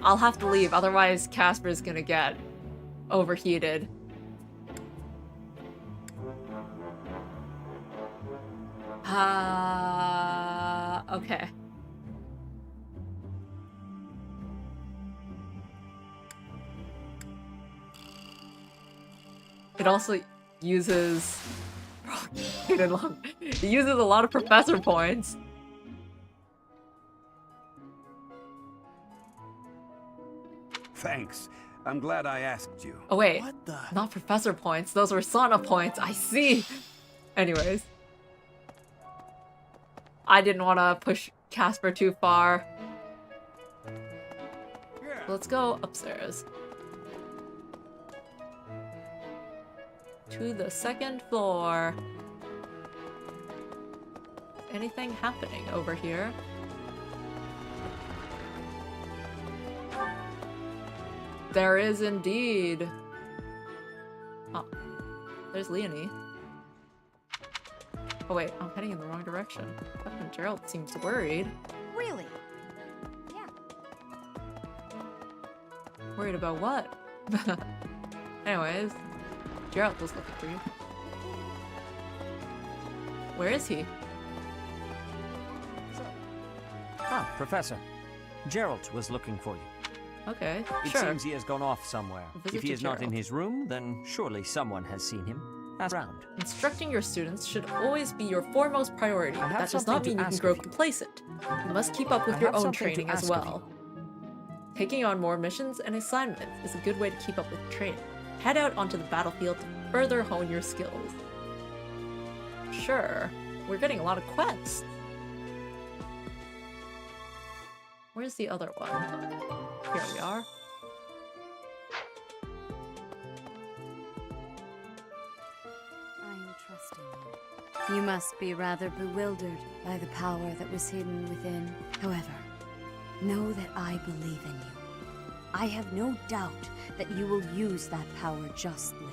I'll have to leave, otherwise Caspar's gonna get overheated. Okay. It also uses... it uses a lot of professor points. Thanks. I'm glad I asked you. Oh wait, not professor points. Those were sauna points. I see. Anyways. I didn't want to push Caspar too far. Let's go upstairs. To the second floor. Anything happening over here? There is indeed. Oh, there's Leonie. Oh wait, I'm heading in the wrong direction. Fucking Gerald seems worried. Really? Yeah. Worried about what? Anyways, Gerald was looking for you. Where is he? Ah, Professor. Gerald was looking for you. Okay, It sure. seems he has gone off somewhere. Visit If he to is not in Gerald. his room, then surely someone has seen him. Ask around. Instructing your students should always be your foremost priority, I but have that does something not to mean you can ask grow of you. complacent. You must keep up with I your have own something to training as ask of well. Taking on more missions and assignments is a good way to keep up with training. Head out onto the battlefield to further hone your skills. Sure, we're getting a lot of quests. Where's the other one? Here we are. I am trusting you. You must be rather bewildered by the power that was hidden within. However, know that I believe in you. I have no doubt that you will use that power justly.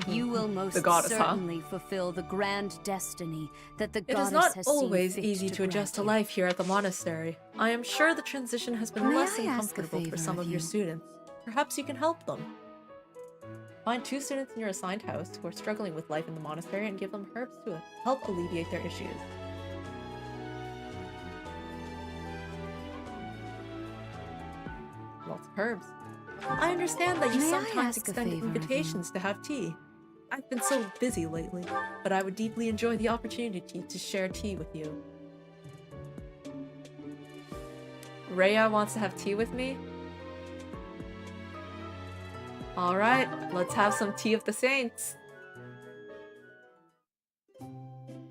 You will most The goddess, huh? certainly fulfill the grand destiny that the It goddess is not has seen always fit easy to adjust to grant you. life here at the monastery. I am sure the transition has been May less I than ask a comfortable for favor some of of your you? students. Perhaps you can help them. Find 2 students in your assigned house who are struggling with life in the monastery and give them herbs to help alleviate their issues. Lots of herbs. I understand that you May I sometimes ask a extend favor of you? invitations to have tea. I've been so busy lately, but I would deeply enjoy the opportunity to share tea with you. Rhea wants to have tea with me? Alright, let's have some tea of the saints.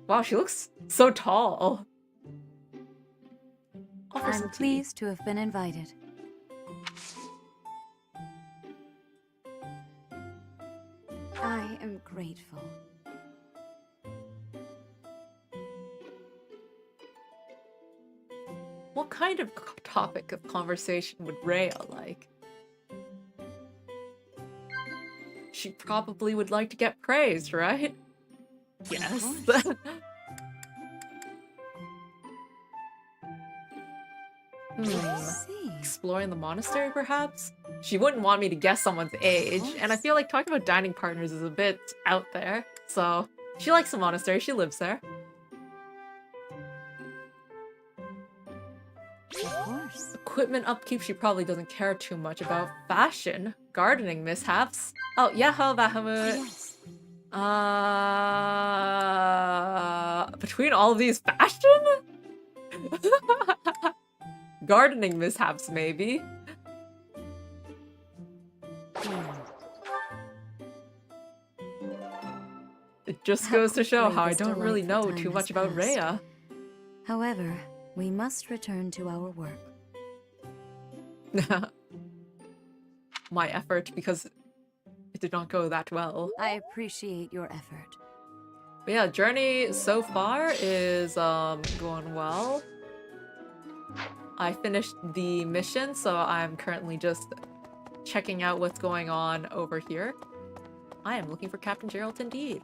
Wow, she looks so tall. Offer some I'm tea. pleased to have been invited. I am grateful. What kind of topic of conversation would Rhea like? She probably would like to get praised, right? Yes. Exploring the monastery, perhaps? She wouldn't want me to guess someone's age, and I feel like talking about dining partners is a bit out there. So, she likes the monastery, she lives there. Of course. Equipment upkeep, she probably doesn't care too much about. Fashion, gardening mishaps. Oh, Yaho Bahamut. Yes. Between all of these, fashion? Gardening mishaps, maybe. It just goes to show how I don't really know too much about Rhea. However, we must return to our work. My effort, because it did not go that well. I appreciate your effort. But yeah, journey so far is going well. I finished the mission, so I'm currently just checking out what's going on over here. I am looking for Captain Geralt indeed.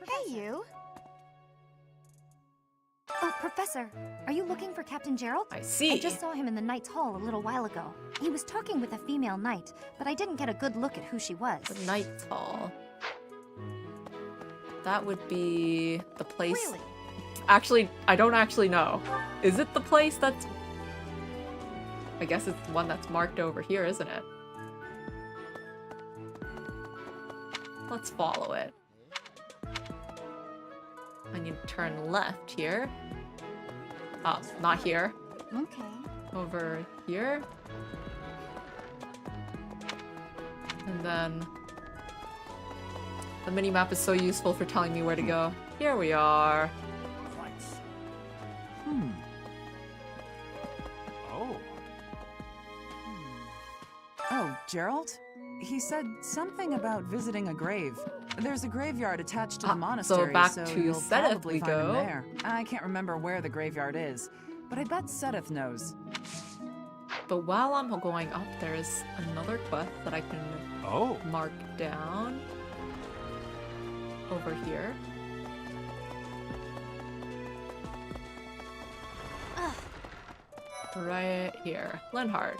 Hey, you. Oh, Professor, are you looking for Captain Geralt? I see. I just saw him in the Knight's Hall a little while ago. He was talking with a female knight, but I didn't get a good look at who she was. The Knight's Hall. That would be the place... Really? Actually, I don't actually know. Is it the place that's... I guess it's the one that's marked over here, isn't it? Let's follow it. I need to turn left here. Oh, not here. Okay. Over here. And then... the mini-map is so useful for telling me where to go. Here we are. Oh. Oh, Gerald? He said something about visiting a grave. There's a graveyard attached to the monastery, so back so to you'll Seteth probably we find him go. there. I can't remember where the graveyard is, but I bet Seteth knows. But while I'm going up, there's another quest that I can mark down over here. Right here. Lenhard.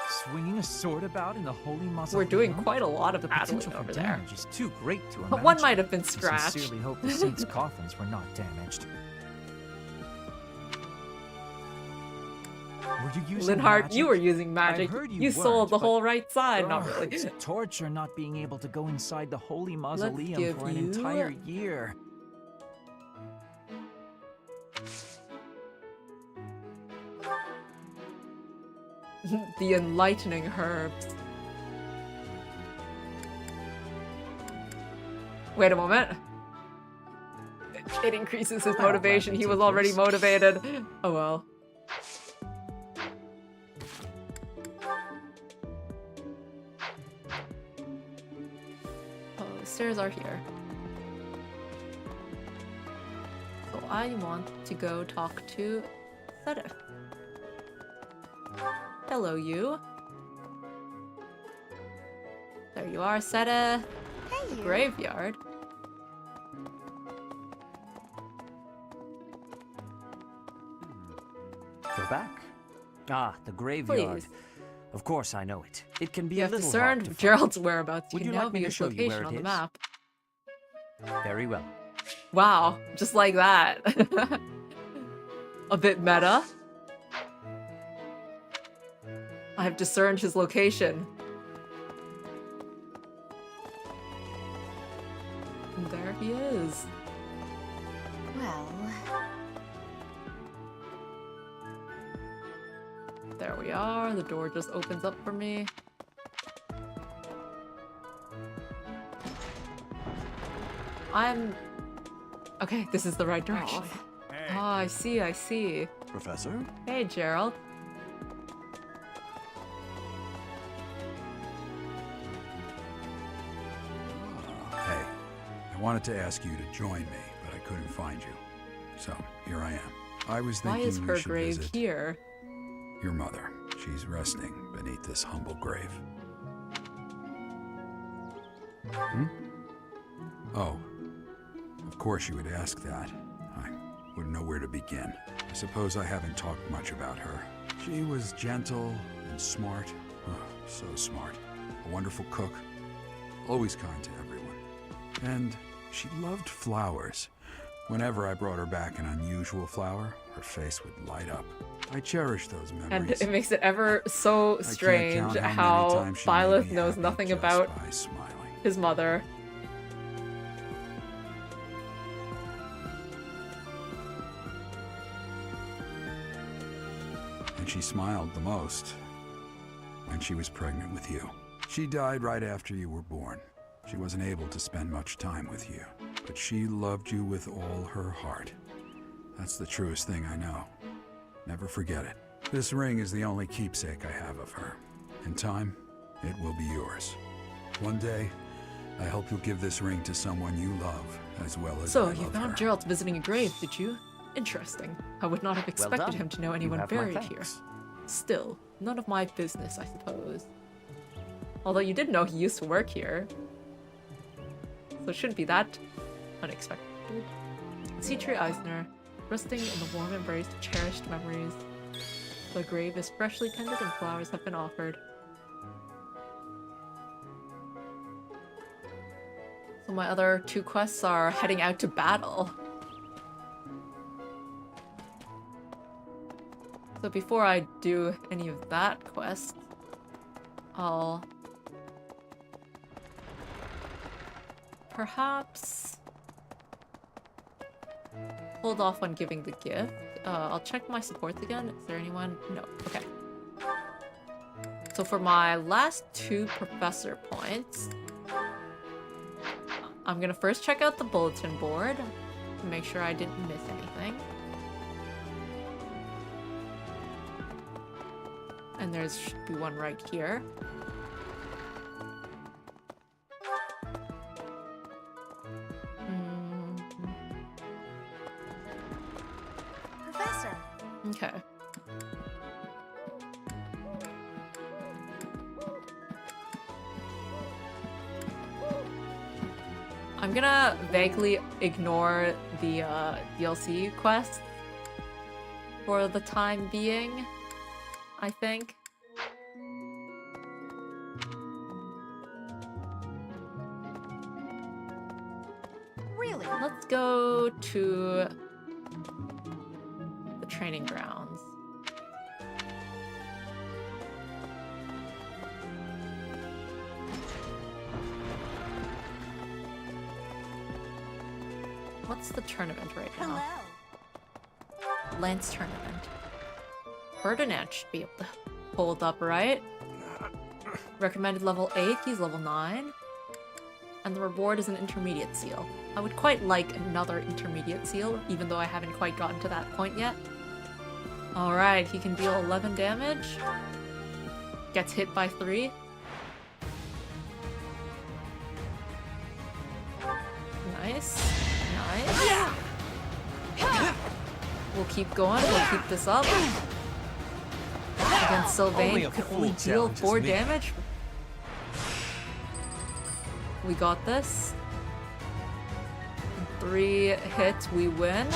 Swinging a sword about in the holy mausoleum. We're doing quite a lot of the battling potential over for there. damage is too great to imagine. One might have been I scratched. sincerely hope the saints' coffins were not damaged. Were you using Linhart, magic? you were using magic. I heard You sold weren't, the but- whole right side, not really. It's a torture not being able to go inside the holy give mausoleum for an you- entire year. The enlightening herbs. Wait a moment. It increases his motivation. He was already motivated. Oh well. Oh, the stairs are here. So I want to go talk to Seteth. Hello, you. There you are, Seteth. Hey, you. Graveyard. Go back. Ah, the graveyard. Please. Of course I know it. It can be You a have little discerned hard to Gerald's whereabouts. You Would can you now like me view to his show you where location it on the is? map. Very well. Wow, just like that. A bit meta. I have discerned his location. And there he is. Well, There we are. The door just opens up for me. Okay, this is the right direction. Oh, I see, I see. Professor? Hey, Gerald. Hey, I wanted to ask you to join me, but I couldn't find you. So, here I am. I was Why thinking is we her should grave visit here? your mother. She's resting beneath this humble grave. Hmm? Oh, of course you would ask that. I wouldn't know where to begin. I suppose I haven't talked much about her. She was gentle and smart. Oh, so smart. A wonderful cook. Always kind to everyone. And she loved flowers. Whenever I brought her back an unusual flower, her face would light up. I cherish those memories. And it makes it ever so strange how Byleth knows nothing about his mother. And she smiled the most when she was pregnant with you. She died right after you were born. She wasn't able to spend much time with you, but she loved you with all her heart. That's the truest thing I know. Never forget it. This ring is the only keepsake I have of her. In time, it will be yours. One day, I hope you'll give this ring to someone you love, as well as So, I you love found her. Geralt visiting a grave, did you? Interesting. I would not have expected done. him to know You anyone have my buried here. thanks. Still, none of my business, I suppose. Although you did know he used to work here. So it shouldn't be that unexpected. Citri Eisner, resting in the warm embrace of cherished memories. The grave is freshly tended and flowers have been offered. So my other two quests are heading out to battle. So before I do any of that quest, I'll perhaps hold off on giving the gift. I'll check my supports again. Is there anyone? No. Okay. So for my last 2 professor points, I'm gonna first check out the bulletin board to make sure I didn't miss anything. And there should be one right here. Professor. Okay. I'm gonna vaguely ignore the DLC quest for the time being, I think. Really? Let's go to the training grounds. What's the tournament right now? Lance tournament. Ferdinand should be able to hold up, right? Recommended level 8, he's level 9. And the reward is an intermediate seal. I would quite like another intermediate seal, even though I haven't quite gotten to that point yet. Alright, he can deal 11 damage. Gets hit by 3. Nice. Nice. We'll keep going, we'll keep this up. Against Sylvain, could only deal 4 damage. We got this. 3 hits, we win.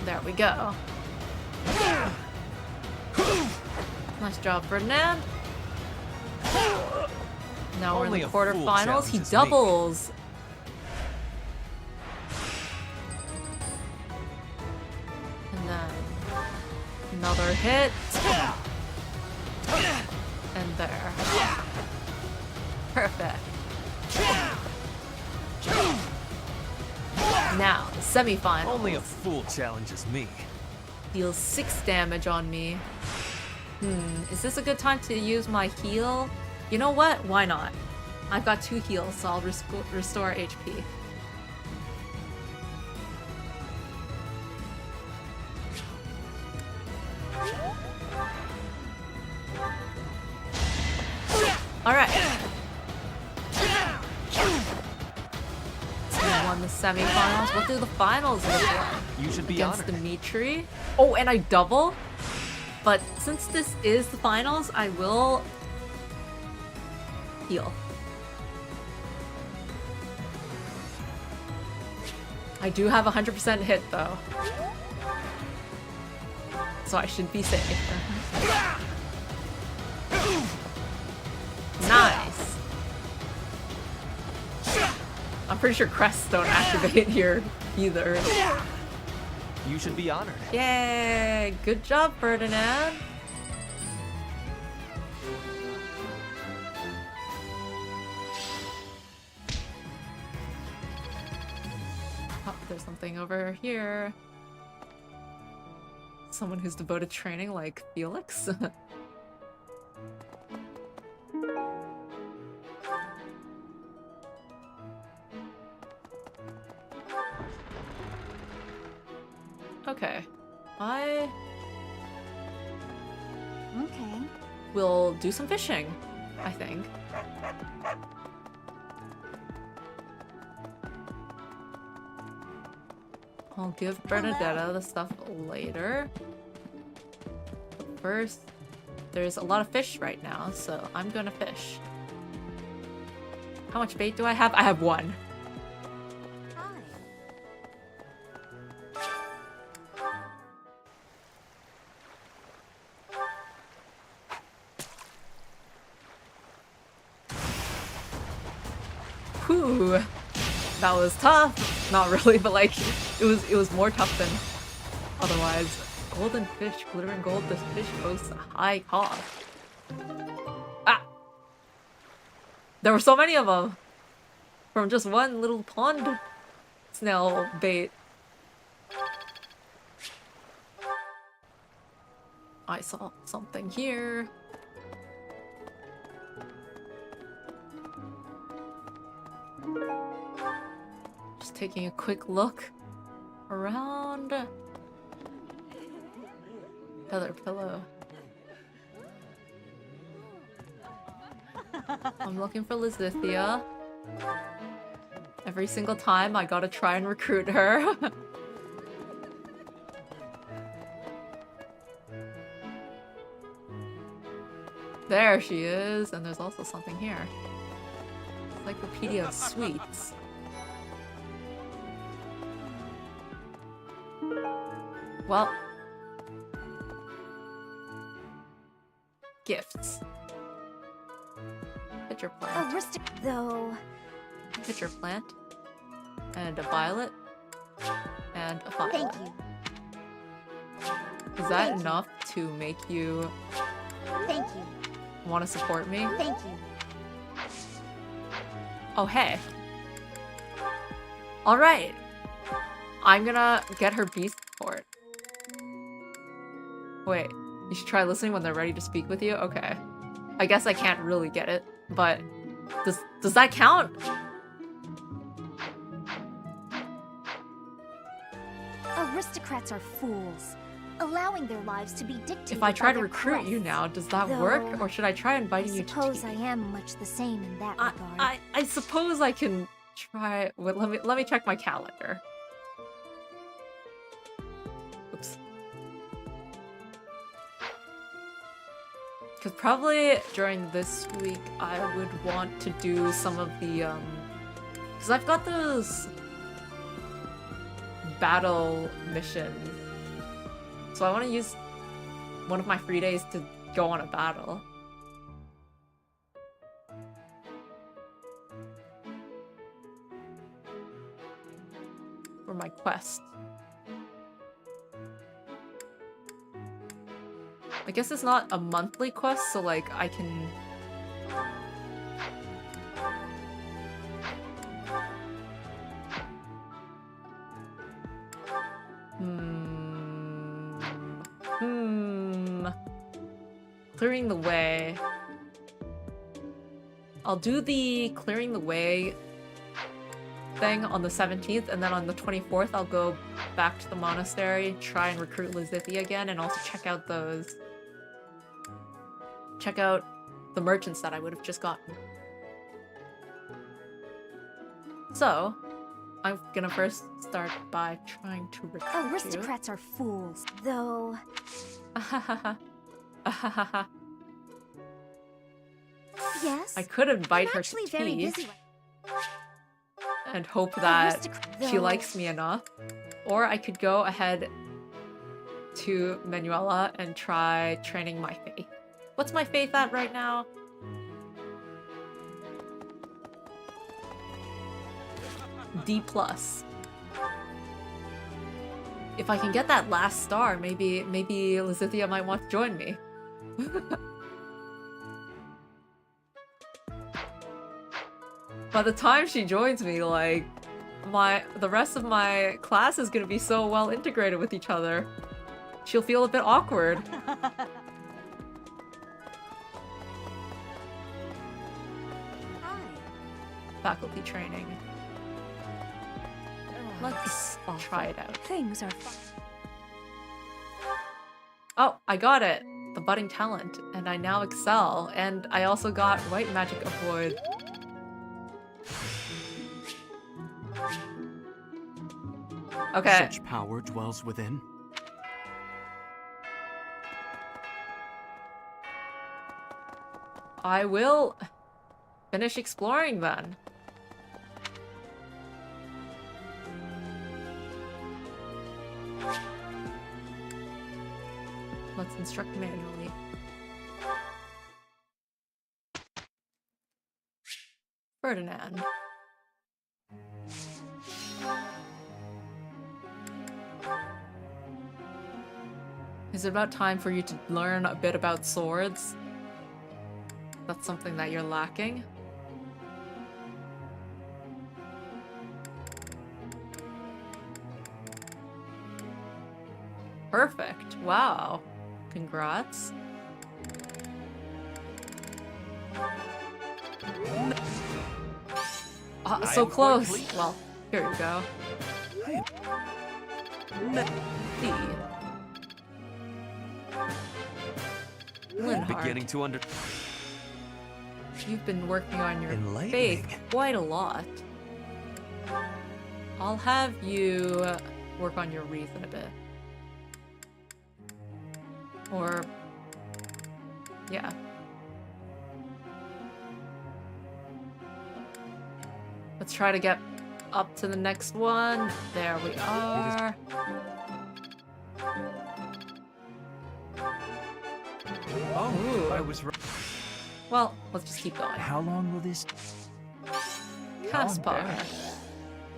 There we go. Nice job, Ferdinand. Now we're in the quarterfinals. He doubles. And then another hit. And there. Perfect. Now, the semifinals. Only a fool challenges me. Deals 6 damage on me. Is this a good time to use my heal? You know what? Why not? I've got 2 heals, so I'll restore HP. Alright. So we won the semifinals. We'll do the finals You should be against honored. Dimitri. Oh, and I double? But since this is the finals, I will heal. I do have 100% hit though. So I should be safe. Nice. I'm pretty sure crests don't activate here either. You should be honored. Yay! Good job, Ferdinand. Oh, there's something over here. Someone who's devoted to training like Felix. Okay. Okay. We'll do some fishing, I think. I'll give Bernadetta the stuff later. But first, there's a lot of fish right now, so I'm gonna fish. How much bait do I have? I have one. Whew. That was tough. Not really, but like it was more tough than otherwise. Golden fish, glittering gold, this fish boasts a high cost. Ah! There were so many of them! From just one little pond snail bait. I saw something here. Just taking a quick look around. Feather pillow. I'm looking for Lysithea. Every single time I gotta try and recruit her. There she is, and there's also something here. Encyclopedia of Sweets. Well. Gifts. Pitcher plant. A rustic, though. Pitcher plant. And a violet. And a violet. Thank you. Is that enough to make you Thank you. want to support me? Thank you. Oh, hey. Alright. I'm gonna get her beast support. Wait, you should try listening when they're ready to speak with you? Okay. I guess I can't really get it, but does that count? Aristocrats are fools, allowing their lives to be dictated If I try by to their recruit you crests. now, does that work? Though, Or should I try inviting you to suppose tea? I am much the same in that regard. I suppose I can try. Wait, let me check my calendar. Oops. Because probably during this week I would want to do some of the because I've got those battle missions, so I want to use one of my free days to go on a battle. For my quest. I guess it's not a monthly quest, so like I can... Clearing the way. I'll do the clearing the way thing on the 17th, and then on the 24th I'll go back to the monastery, try and recruit Lysithea again, and also check out those... Check out the merchants that I would have just gotten. So, I'm gonna first start by trying to recruit Aristocrats are fools, though. Yes? I could invite I'm her actually to very tea busy and hope that Aristocrat, she though. likes me enough. Or I could go ahead to Manuela and try training my faith. What's my faith at right now? D+. If I can get that last star, maybe Lysithea might want to join me. By the time she joins me, like, the rest of my class is gonna be so well integrated with each other. She'll feel a bit awkward. Faculty training. Let's try it out. Things are fun. Oh, I got it! The budding talent, and I now excel, and I also got white magic avoid. Okay. Such power dwells within. I will finish exploring then. Let's instruct manually. Ferdinand. Is it about time for you to learn a bit about swords? That's something that you're lacking. Perfect. Wow. Congrats. So close. Well, here you go. I'm beginning to under. You've been working on your Enlightening. faith quite a lot. I'll have you work on your reason a bit. Or... yeah. Let's try to get up to the next one. There we are. Oh, I was right. Well, let's just keep going. How long will this... Caspar.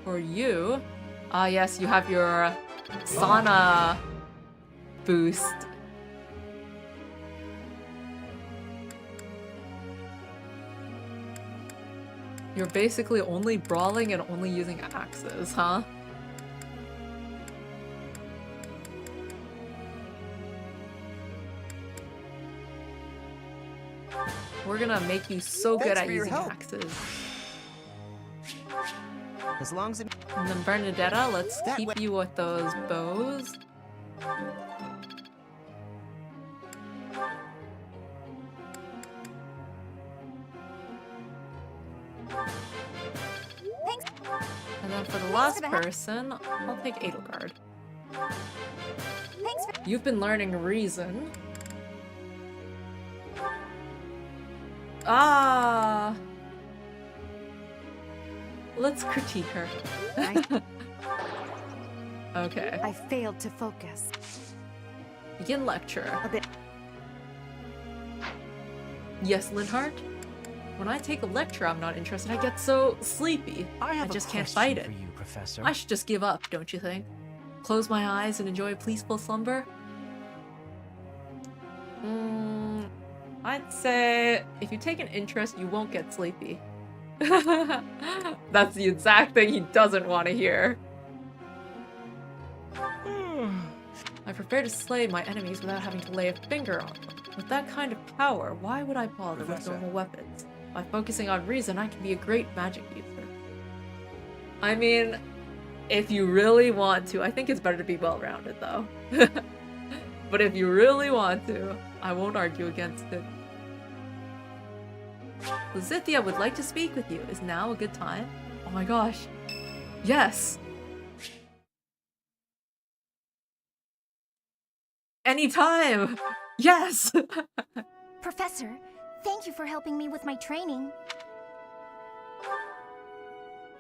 For you... yes, you have your sauna boost. You're basically only brawling and only using axes, huh? We're gonna make you so good at using axes. As long as it... And then Bernadetta, let's keep you with those bows. Thanks. And then for the last person, I'll take Edelgard. Thanks for... You've been learning reason. Ah! Let's critique her. Okay. I failed to focus. Begin lecture. A bit. Yes, Linhardt? When I take a lecture I'm not interested, I get so sleepy. I just can't fight it. For you, Professor. I should just give up, don't you think? Close my eyes and enjoy a peaceful slumber? I'd say if you take an interest, you won't get sleepy. That's the exact thing he doesn't want to hear. I prefer to slay my enemies without having to lay a finger on them. With that kind of power, why would I bother with normal weapons? By focusing on reason, I can be a great magic user. I mean, if you really want to, I think it's better to be well-rounded though. But if you really want to, I won't argue against it. Lysithea would like to speak with you. Is now a good time? Oh my gosh. Yes! Anytime! Yes! Professor, thank you for helping me with my training.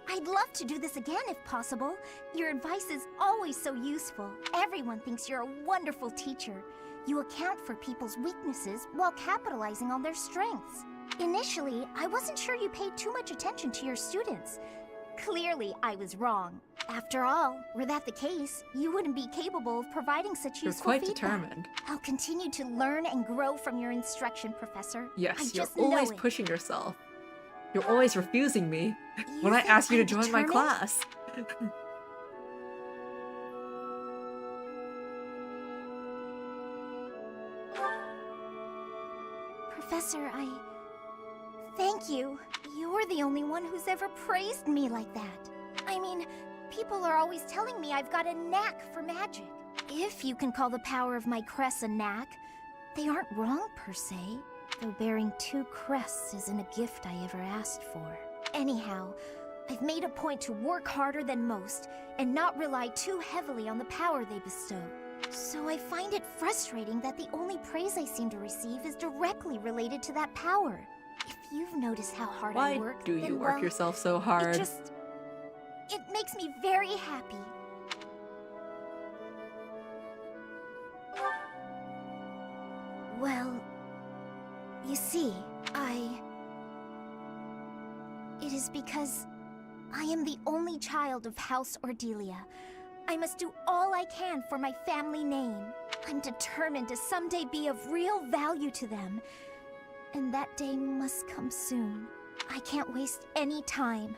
I'd love to do this again if possible. Your advice is always so useful. Everyone thinks you're a wonderful teacher. You account for people's weaknesses while capitalizing on their strengths. Initially, I wasn't sure you paid too much attention to your students. Clearly, I was wrong. After all, were that the case, you wouldn't be capable of providing such You're useful quite feedback. determined. I'll continue to learn and grow from your instruction, Professor. Yes, I you're just always know it. pushing yourself. You're always refusing me when I think ask you to I'm join my determined? class. Professor, thank you. You're the only one who's ever praised me like that. I mean, people are always telling me I've got a knack for magic. If you can call the power of my crest a knack, they aren't wrong per se. Though bearing 2 crests isn't a gift I ever asked for. Anyhow, I've made a point to work harder than most and not rely too heavily on the power they bestow. So I find it frustrating that the only praise I seem to receive is directly related to that power. If you've noticed how hard Why I work, do you then, work well, yourself so hard? It makes me very happy. Well, you see, it is because I am the only child of House Ordelia. I must do all I can for my family name. I'm determined to someday be of real value to them. And that day must come soon. I can't waste any time.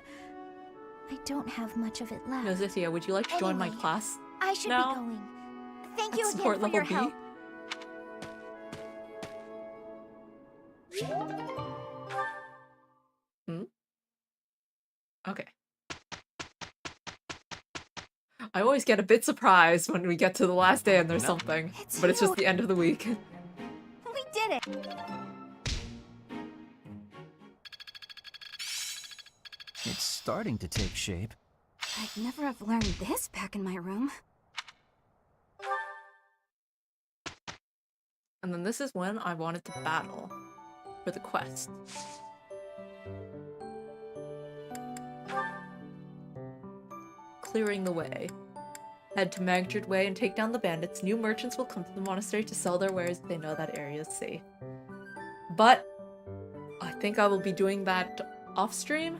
I don't have much of it left. Lysithea, would you like to join my Anyway, class? I should now? be going. Thank At you support again for your level B? help. Hmm? Okay. I always get a bit surprised when we get to the last day and there's something. But it's just the end of the week. We did it! It's starting to take shape. I'd never have learned this back in my room. And then this is when I wanted to battle for the quest. Clearing the way. Head to Magdred Way and take down the bandits. New merchants will come to the monastery to sell their wares if they know that area is safe. But I think I will be doing that off stream.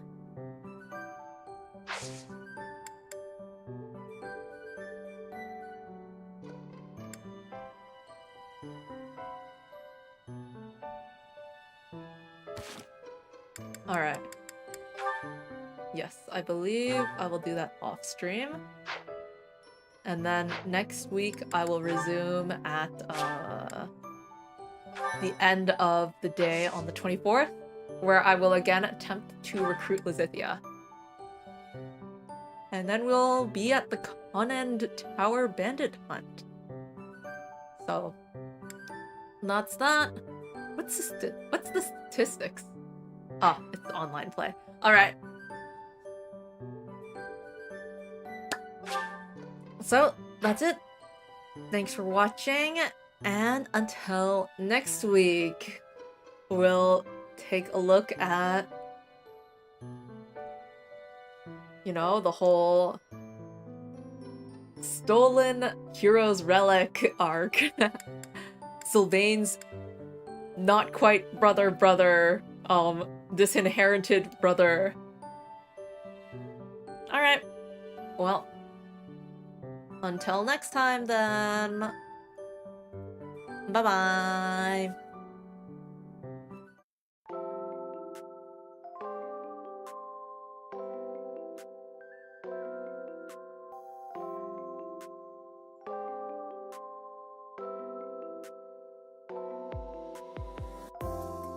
Alright. Yes, I believe I will do that off stream. And then next week I will resume at the end of the day on the 24th, where I will again attempt to recruit Lysithea. And then we'll be at the Conend Tower Bandit Hunt. So that's that. What's the statistics? Ah, it's online play. Alright. So, that's it. Thanks for watching, and until next week, we'll take a look at, you know, the whole stolen hero's relic arc. Sylvain's not quite brother, disinherited brother. Alright. Well, until next time then. Bye-bye.